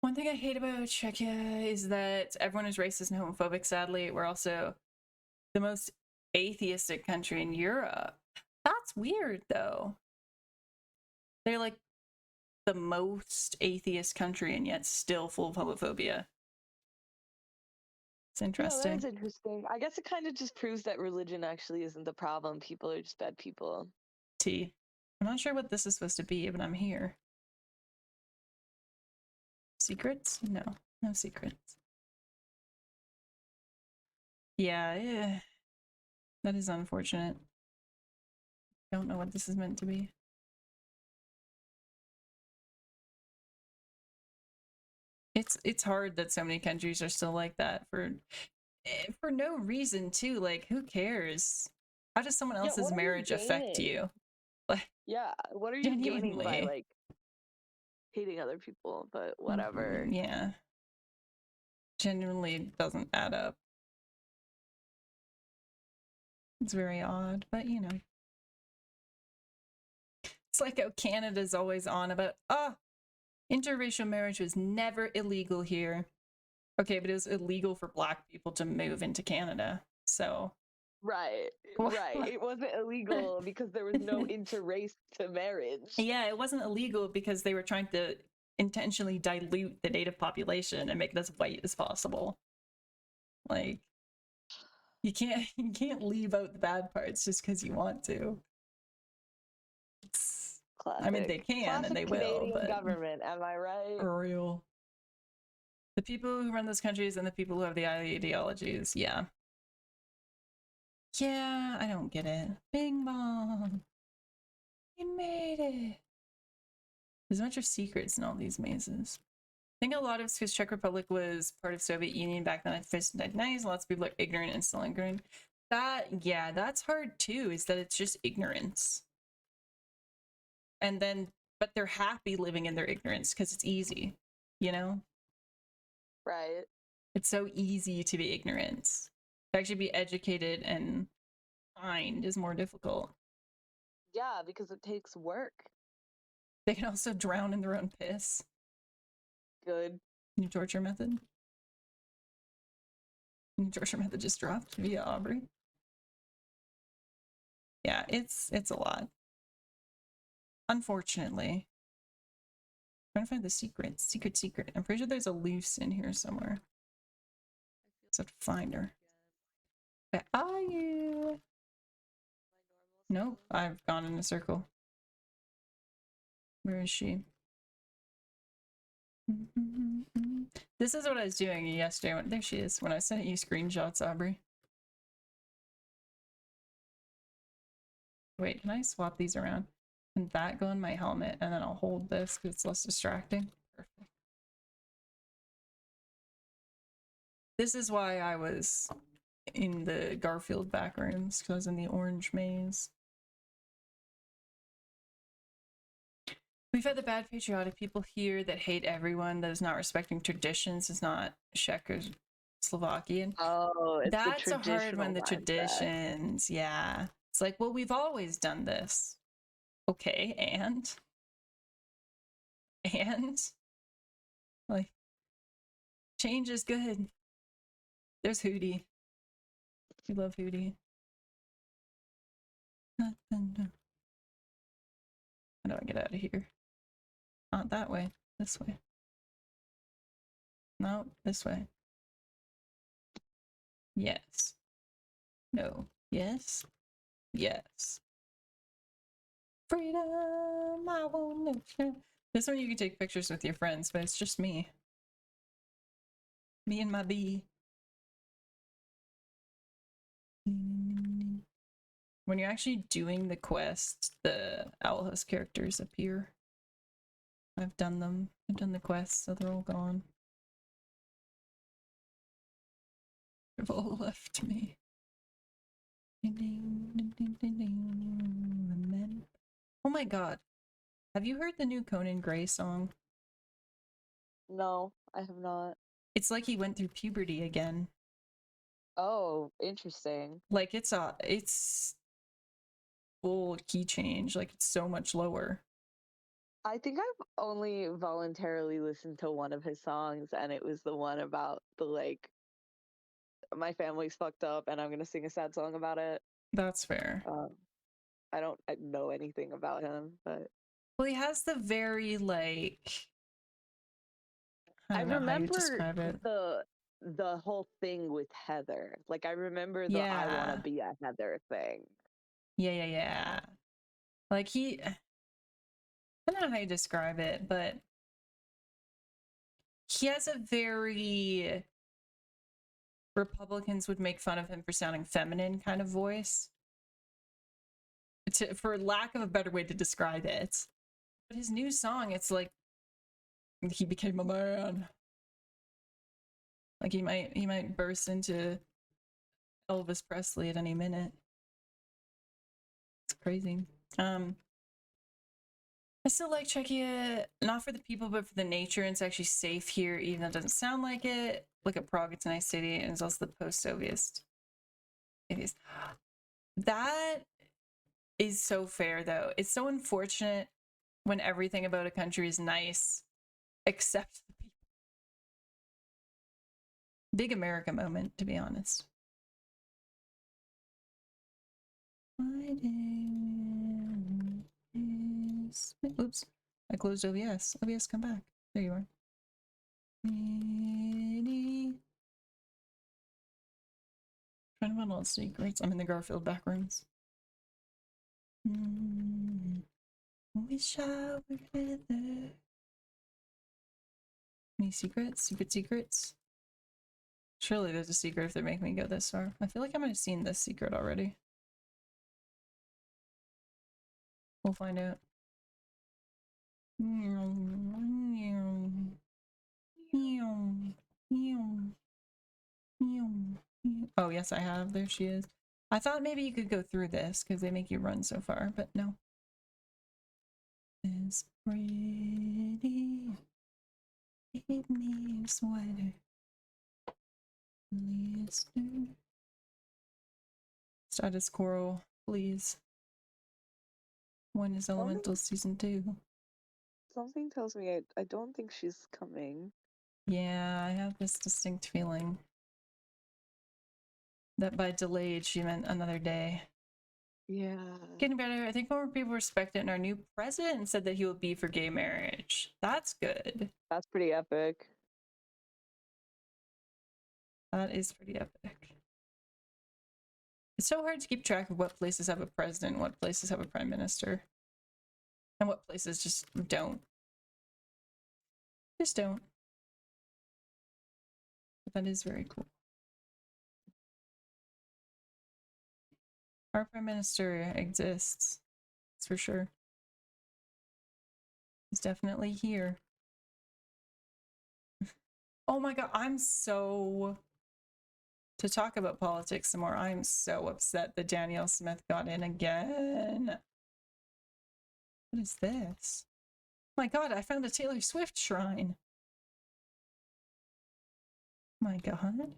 One thing I hate about Czechia is that everyone is racist and homophobic. Sadly, we're also the most atheistic country in Europe. That's weird, though. They're like the most atheist country and yet still full of homophobia. It's interesting. Yeah, that's interesting. I guess it kind of just proves that religion actually isn't the problem. People are just bad people. I'm not sure what this is supposed to be, but I'm here. Secrets? No secrets. Yeah. That is unfortunate. Don't know what this is meant to be. It's hard that so many countries are still like that for no reason too. Like, who cares? How does someone else's marriage affect you? Like, yeah, what are you gaining by genuinely. like hating other people? But whatever. Yeah. Genuinely doesn't add up. It's very odd, but you know. It's like how Canada's always on about, interracial marriage was never illegal here. Okay, but it was illegal for Black people to move into Canada. So. Right. It wasn't illegal because there was no interrace to marriage. Yeah, it wasn't illegal because they were trying to intentionally dilute the native population and make it as white as possible. Like, you can't leave out the bad parts just because you want to. I mean, they can Classic and they Canadian will, but government, am I right? for real. The people who run those countries and the people who have the ideologies, yeah. Yeah, I don't get it. Bing bong. You made it. There's a bunch of secrets in all these mazes. I think a lot of it's because Czech Republic was part of Soviet Union back then in the 1990s. Lots of people are ignorant and still ignorant. That's hard too, is that it's just ignorance. And then, but they're happy living in their ignorance because it's easy, you know? Right. It's so easy to be ignorant. To actually be educated and kind is more difficult. Yeah, because it takes work. They can also drown in their own piss. Good. New torture method. New torture method just dropped via Aubrey. Yeah, it's a lot. Unfortunately. I'm trying to find the secret. I'm pretty sure there's a loose in here somewhere. Just have to find her. Where are you? Nope, I've gone in a circle. Where is she? This is what I was doing yesterday. There she is. When I sent you screenshots, Aubrey. Wait, can I swap these around? Can that go in my helmet? And then I'll hold this because it's less distracting. Perfect. This is why I was in the Garfield back rooms, because I was in the orange maze. We've had the bad patriotic people here that hate everyone, that is not respecting traditions, is not Czechoslovakian. Oh, it's That's the a hard one, traditional the mindset. traditions. Yeah. It's like, well, we've always done this. Okay, and? Like, change is good. There's Hootie. We love Hootie. How do I get out of here? Not that way. This way. No, this way. Yes. No. Yes. Yes. Freedom! I won't let. This one you can take pictures with your friends, but it's just me. Me and my bee. When you're actually doing the quest, the Owl House characters appear. I've done them. I've done the quests, so they're all gone. They've all left me. Oh my god. Have you heard the new Conan Gray song? No, I have not. It's like he went through puberty again. Oh, interesting. Like it's full key change. Like it's so much lower. I think I've only voluntarily listened to one of his songs, and it was the one about the like, my family's fucked up, and I'm gonna sing a sad song about it. That's fair. I don't know anything about him, but Well, he has the very like I I don't know how you remember describe it. the whole thing with Heather. Like I remember the I want Yeah. to be a Heather thing. Yeah. Like I don't know how you describe it, but he has a very Republicans would make fun of him for sounding feminine kind of voice. For lack of a better way to describe it. But his new song, it's like he became a man. Like he might burst into Elvis Presley at any minute. It's crazy. I still like Czechia, not for the people, but for the nature. And it's actually safe here, even though it doesn't sound like it. Look at Prague, it's a nice city, and it's also the post-Soviet. It is. That is so fair, though. It's so unfortunate when everything about a country is nice, except the people. Big America moment, to be honest. Oops, I closed OBS. OBS, come back. There you are. Trying to find all the secrets. I'm in the Garfield backrooms. Wish I were Heather. Any secrets? Secrets? Surely there's a secret if they're making me go this far. I feel like I might have seen this secret already. We'll find out. Oh, yes, I have. There she is. I thought maybe you could go through this because they make you run so far, but no. It's pretty. Keep me a sweater. Lister. Status Coral, please. When is Elemental Season 2? Something tells me I don't think she's coming. Yeah, I have this distinct feeling that by delayed she meant another day. Yeah. Getting better. I think more people respect it, and our new president said that he will be for gay marriage. That's good. That's pretty epic. That is pretty epic. It's so hard to keep track of what places have a president, what places have a prime minister, and what places just don't. Just don't. But that is very cool. Our prime minister exists. That's for sure. He's definitely here. Oh my god, I'm so to talk about politics some more. I'm so upset that Danielle Smith got in again. What is this? My God, I found a Taylor Swift shrine. My God.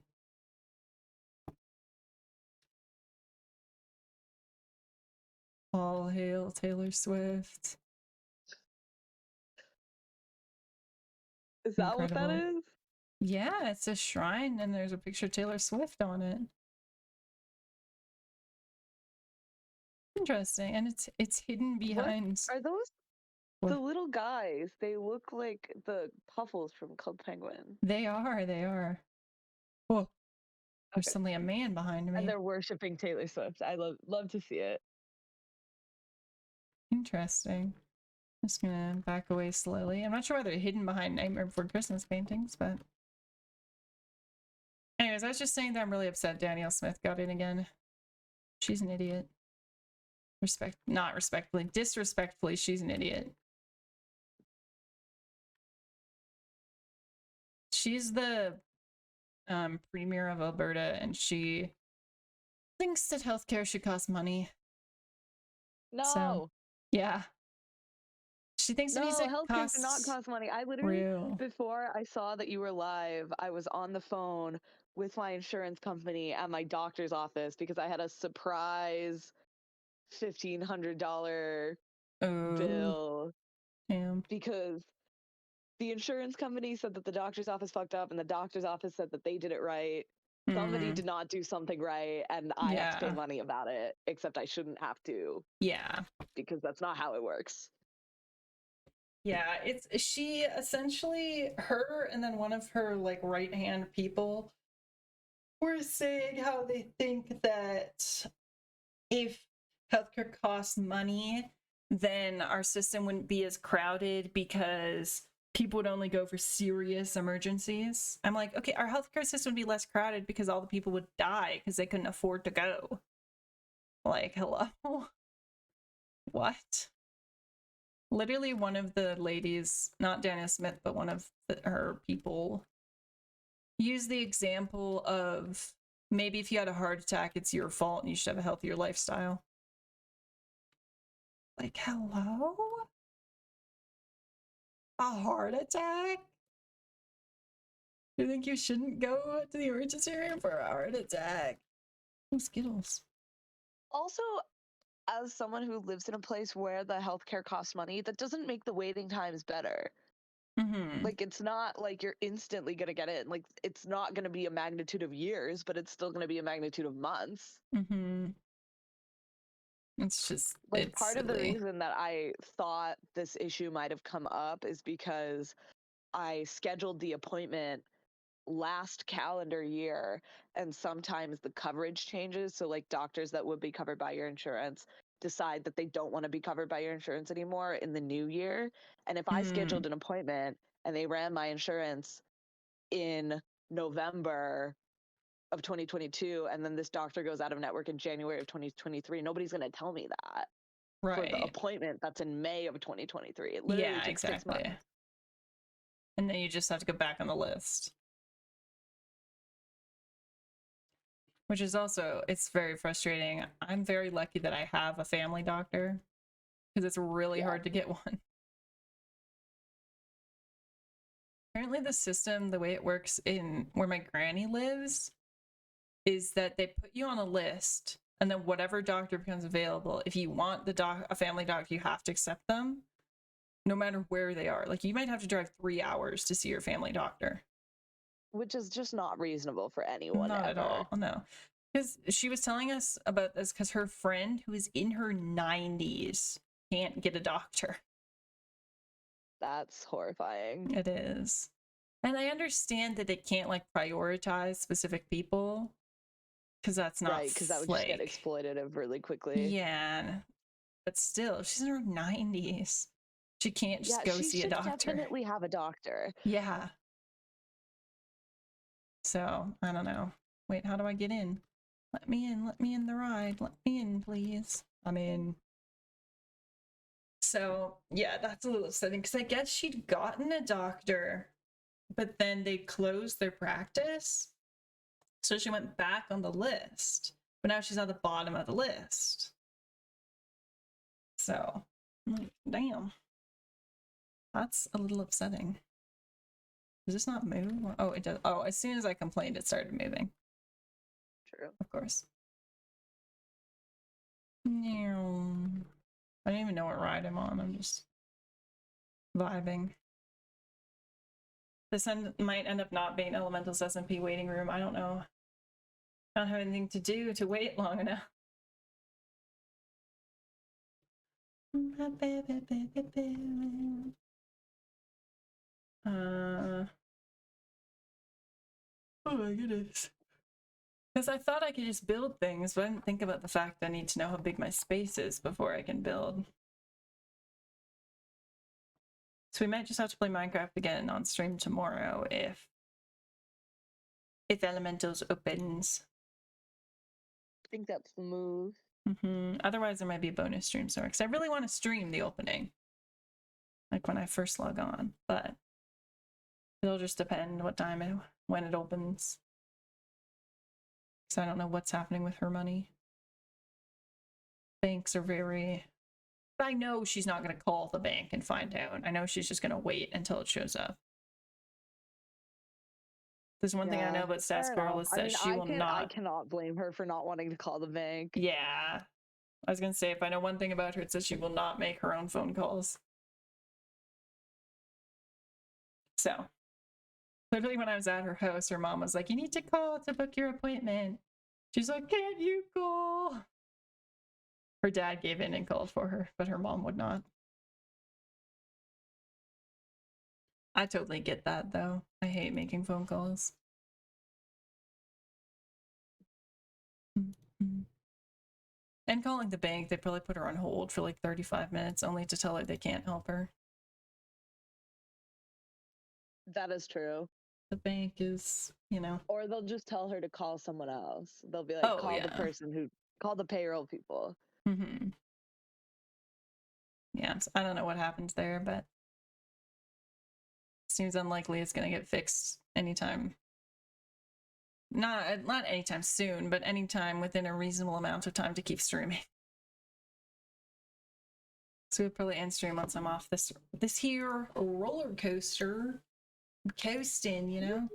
All hail Taylor Swift. Is that what that Incredible. is? Yeah, it's a shrine and there's a picture of Taylor Swift on it. Interesting. And it's hidden behind. Are those What? the little guys? They look like the Puffles from Club Penguin. They are. Whoa. There's Okay. suddenly a man behind me. And they're worshiping Taylor Swift. I love to see it. Interesting. Just gonna back away slowly. I'm not sure why they're hidden behind Nightmare Before Christmas paintings, but anyways, I was just saying that I'm really upset Danielle Smith got in again. She's an idiot. Not respectfully, disrespectfully, she's an idiot. She's the premier of Alberta, and she thinks that healthcare should cost money. No. So, yeah. She thinks it No, needs to healthcare should not cost money. I literally, before I saw that you were live, I was on the phone with my insurance company at my doctor's office because I had a surprise $1,500 bill. Damn. Because the insurance company said that the doctor's office fucked up and the doctor's office said that they did it right. Somebody did not do something right and I have to pay money about it, except I shouldn't have to. Yeah. Because that's not how it works. Yeah, she essentially, her and then one of her like right hand people were saying how they think that if healthcare costs money, then our system wouldn't be as crowded because people would only go for serious emergencies. I'm like, okay, our healthcare system would be less crowded because all the people would die because they couldn't afford to go. Like, hello? What? Literally one of the ladies, not Danielle Smith, but one of her people, used the example of maybe if you had a heart attack, it's your fault and you should have a healthier lifestyle. Like, hello? A heart attack? You think you shouldn't go to the emergency room for a heart attack? Oh, Skittles. Also, as someone who lives in a place where the healthcare costs money, that doesn't make the waiting times better. Like, it's not like you're instantly going to get it. Like, it's not going to be a magnitude of years, but it's still going to be a magnitude of months. It's just, like, part of the reason that I thought this issue might have come up is because I scheduled the appointment last calendar year, and sometimes the coverage changes. So like doctors that would be covered by your insurance decide that they don't want to be covered by your insurance anymore in the new year. And if I scheduled an appointment and they ran my insurance in November of 2022 and then this doctor goes out of network in January of 2023, nobody's going to tell me that for the appointment that's in May of 2023. It literally takes 6 months. And then you just have to go back on the list. Which is also, it's very frustrating. I'm very lucky that I have a family doctor because it's really hard to get one. Apparently the system, the way it works in where my granny lives, is that they put you on a list and then whatever doctor becomes available, if you want a family doctor, you have to accept them no matter where they are. Like you might have to drive 3 hours to see your family doctor. Which is just not reasonable for anyone. Not at all, no. Because she was telling us about this because her friend who is in her 90s can't get a doctor. That's horrifying. It is. And I understand that they can't like prioritize specific people because that's not right, because that would just get exploitative really quickly. Yeah. But still, she's in her 90s. She can't just go see a doctor. Definitely have a doctor. Yeah. So, I don't know. Wait, how do I get in? Let me in the ride. Let me in, please. I'm in. So, yeah, that's a little upsetting because I guess she'd gotten a doctor, but then they closed their practice. So she went back on the list, but now she's at the bottom of the list. So, I'm like, damn. That's a little upsetting. Does this not move? Oh, it does. Oh, as soon as I complained, it started moving. True. Of course. I don't even know what ride I'm on. I'm just vibing. This might end up not being Elemental's SMP waiting room. I don't know. I don't have anything to do to wait long enough. Oh my goodness. Because I thought I could just build things, but I didn't think about the fact I need to know how big my space is before I can build. So we might just have to play Minecraft again on stream tomorrow if Elementals opens. I think that's the move. Otherwise, there might be a bonus stream somewhere because I really want to stream the opening, like when I first log on. But it'll just depend what time when it opens. Because I don't know what's happening with her money. Banks are very. I know she's not going to call the bank and find out. I know she's just going to wait until it shows up. There's one thing I know about Stats Girl is that she will not. I cannot blame her for not wanting to call the bank. Yeah. I was going to say, if I know one thing about her, it's that she will not make her own phone calls. So, literally when I was at her house, her mom was like, you need to call to book your appointment. She's like, can't you call? Her dad gave in and called for her, but her mom would not. I totally get that, though. I hate making phone calls. And calling the bank, they probably put her on hold for like 35 minutes only to tell her they can't help her. That is true. The bank is, you know. Or they'll just tell her to call someone else. They'll be like, call the person who, call the payroll people. Yeah, so I don't know what happens there, but seems unlikely it's going to get fixed anytime. Not anytime soon, but anytime within a reasonable amount of time to keep streaming. So we'll probably end stream once I'm off this here roller coaster. I'm coasting, you know?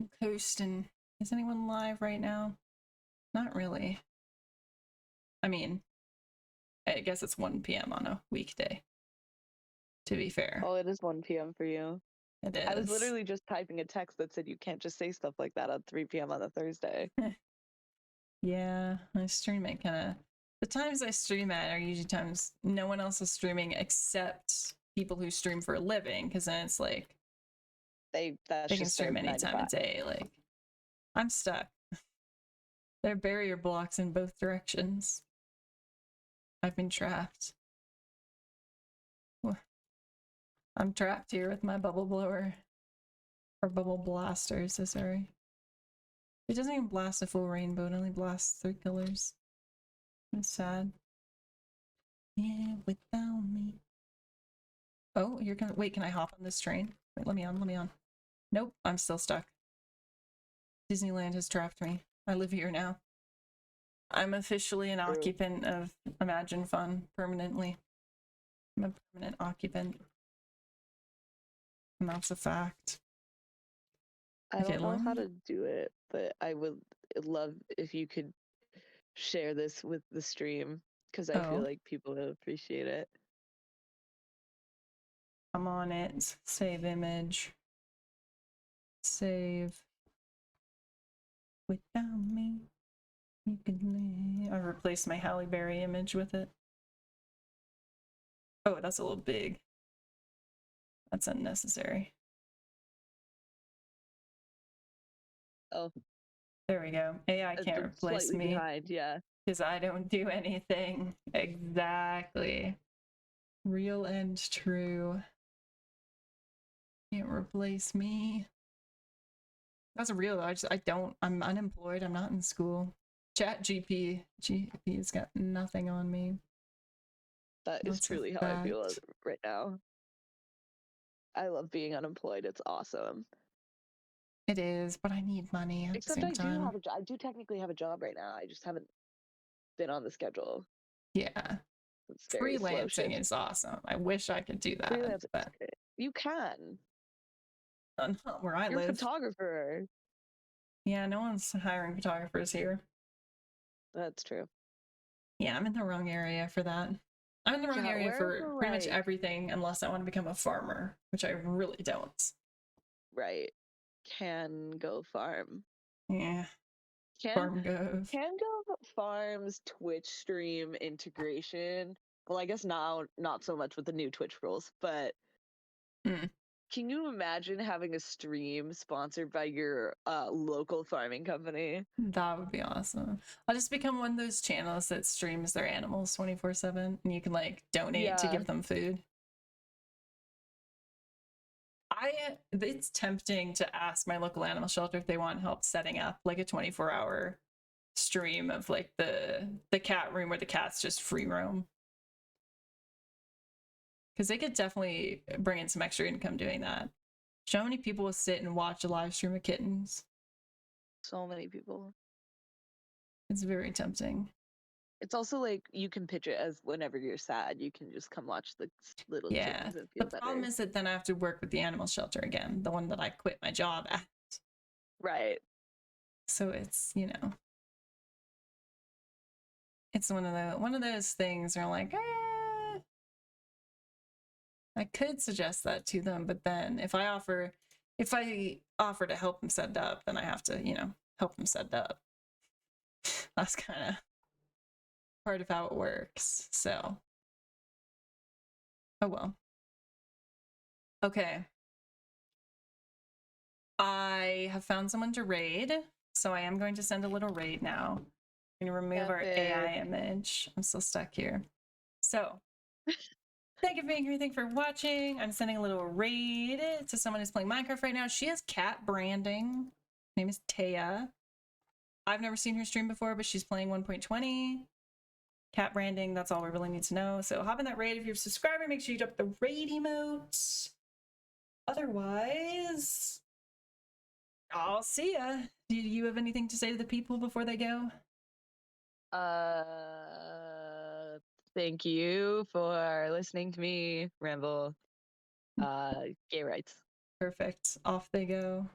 I'm coasting. Is anyone live right now? Not really. I mean, I guess it's 1 p.m. on a weekday, to be fair. Oh, it is 1 p.m. for you. It is. I was literally just typing a text that said you can't just say stuff like that at 3 p.m. on a Thursday. Yeah, I stream it kind of. The times I stream at are usually times no one else is streaming except people who stream for a living, because then it's like they can stream anytime of day. Like, I'm stuck. There are barrier blocks in both directions. I've been trapped. I'm trapped here with my bubble blower. Or bubble blaster, so sorry. It doesn't even blast a full rainbow, it only blasts 3 colors. It's sad. Yeah, without me. Oh, you're gonna wait, can I hop on this train? Wait, let me on. Nope, I'm still stuck. Disneyland has trapped me. I live here now. I'm officially an occupant of Imagine Fun permanently. I'm a permanent occupant. And that's a fact. I don't know how to do it, but I would love if you could share this with the stream, because I feel like people will appreciate it. I'm on it. Save image. Save. Without me, you could live. I replaced my Halle Berry image with it. Oh, that's a little big. That's unnecessary. Oh. There we go. AI can't replace me. Behind, yeah. Because I don't do anything. Exactly. Real and true. Can't replace me. That's real though. I'm unemployed. I'm not in school. GP's got nothing on me. That is truly how I feel right now. I love being unemployed. It's awesome. It is, but I need money at the Except same I do time. have a job. I do technically have a job right now. I just haven't been on the schedule. Yeah. It's very slow Freelancing shift. is awesome. I wish I could do that, Freelancing is but great. You can. not where I You're a live. photographer. Yeah, no one's hiring photographers here. That's true. Yeah, I'm in the wrong area for that. I'm in the wrong Yeah, area where for for pretty much like everything unless I want to become a farmer, which I really don't. right. Can go farm. Yeah, Can farm goes. Go Farm's Twitch stream integration. Well, I guess now not so much with the new Twitch rules, but Mm. can you imagine having a stream sponsored by your local farming company? That would be awesome. I'll just become one of those channels that streams their animals 24/7 and you can like donate to Yeah. give them food. It's tempting to ask my local animal shelter if they want help setting up like a 24-hour stream of like the cat room where the cats just free roam. Because they could definitely bring in some extra income doing that. Do you know how many people will sit and watch a live stream of kittens? So many people. It's very tempting. It's also like you can pitch it as whenever you're sad, you can just come watch the little Yeah. kittens and The feel problem better. is that then I have to work with the animal shelter again, the one that I quit my job at. So it's, you know, it's one of those things where like, I could suggest that to them, but then if I offer to help them set it up, then I have to, you know, help them set it up. That's kind of part of how it works. So, oh well. Okay. I have found someone to raid, so I am going to send a little raid now. I'm going to remove our AI image. I'm still stuck here. So, thank you for being here. Thank you for watching. I'm sending a little raid to someone who's playing Minecraft right now. She has cat branding. Her name is Taya. I've never seen her stream before, but she's playing 1.20. Cat branding, that's all we really need to know. So hop in that raid if you're a subscriber. Make sure you drop the raid emote. Otherwise, I'll see ya. Do you have anything to say to the people before they go? Thank you for listening to me ramble. Gay rights. Perfect. Off they go.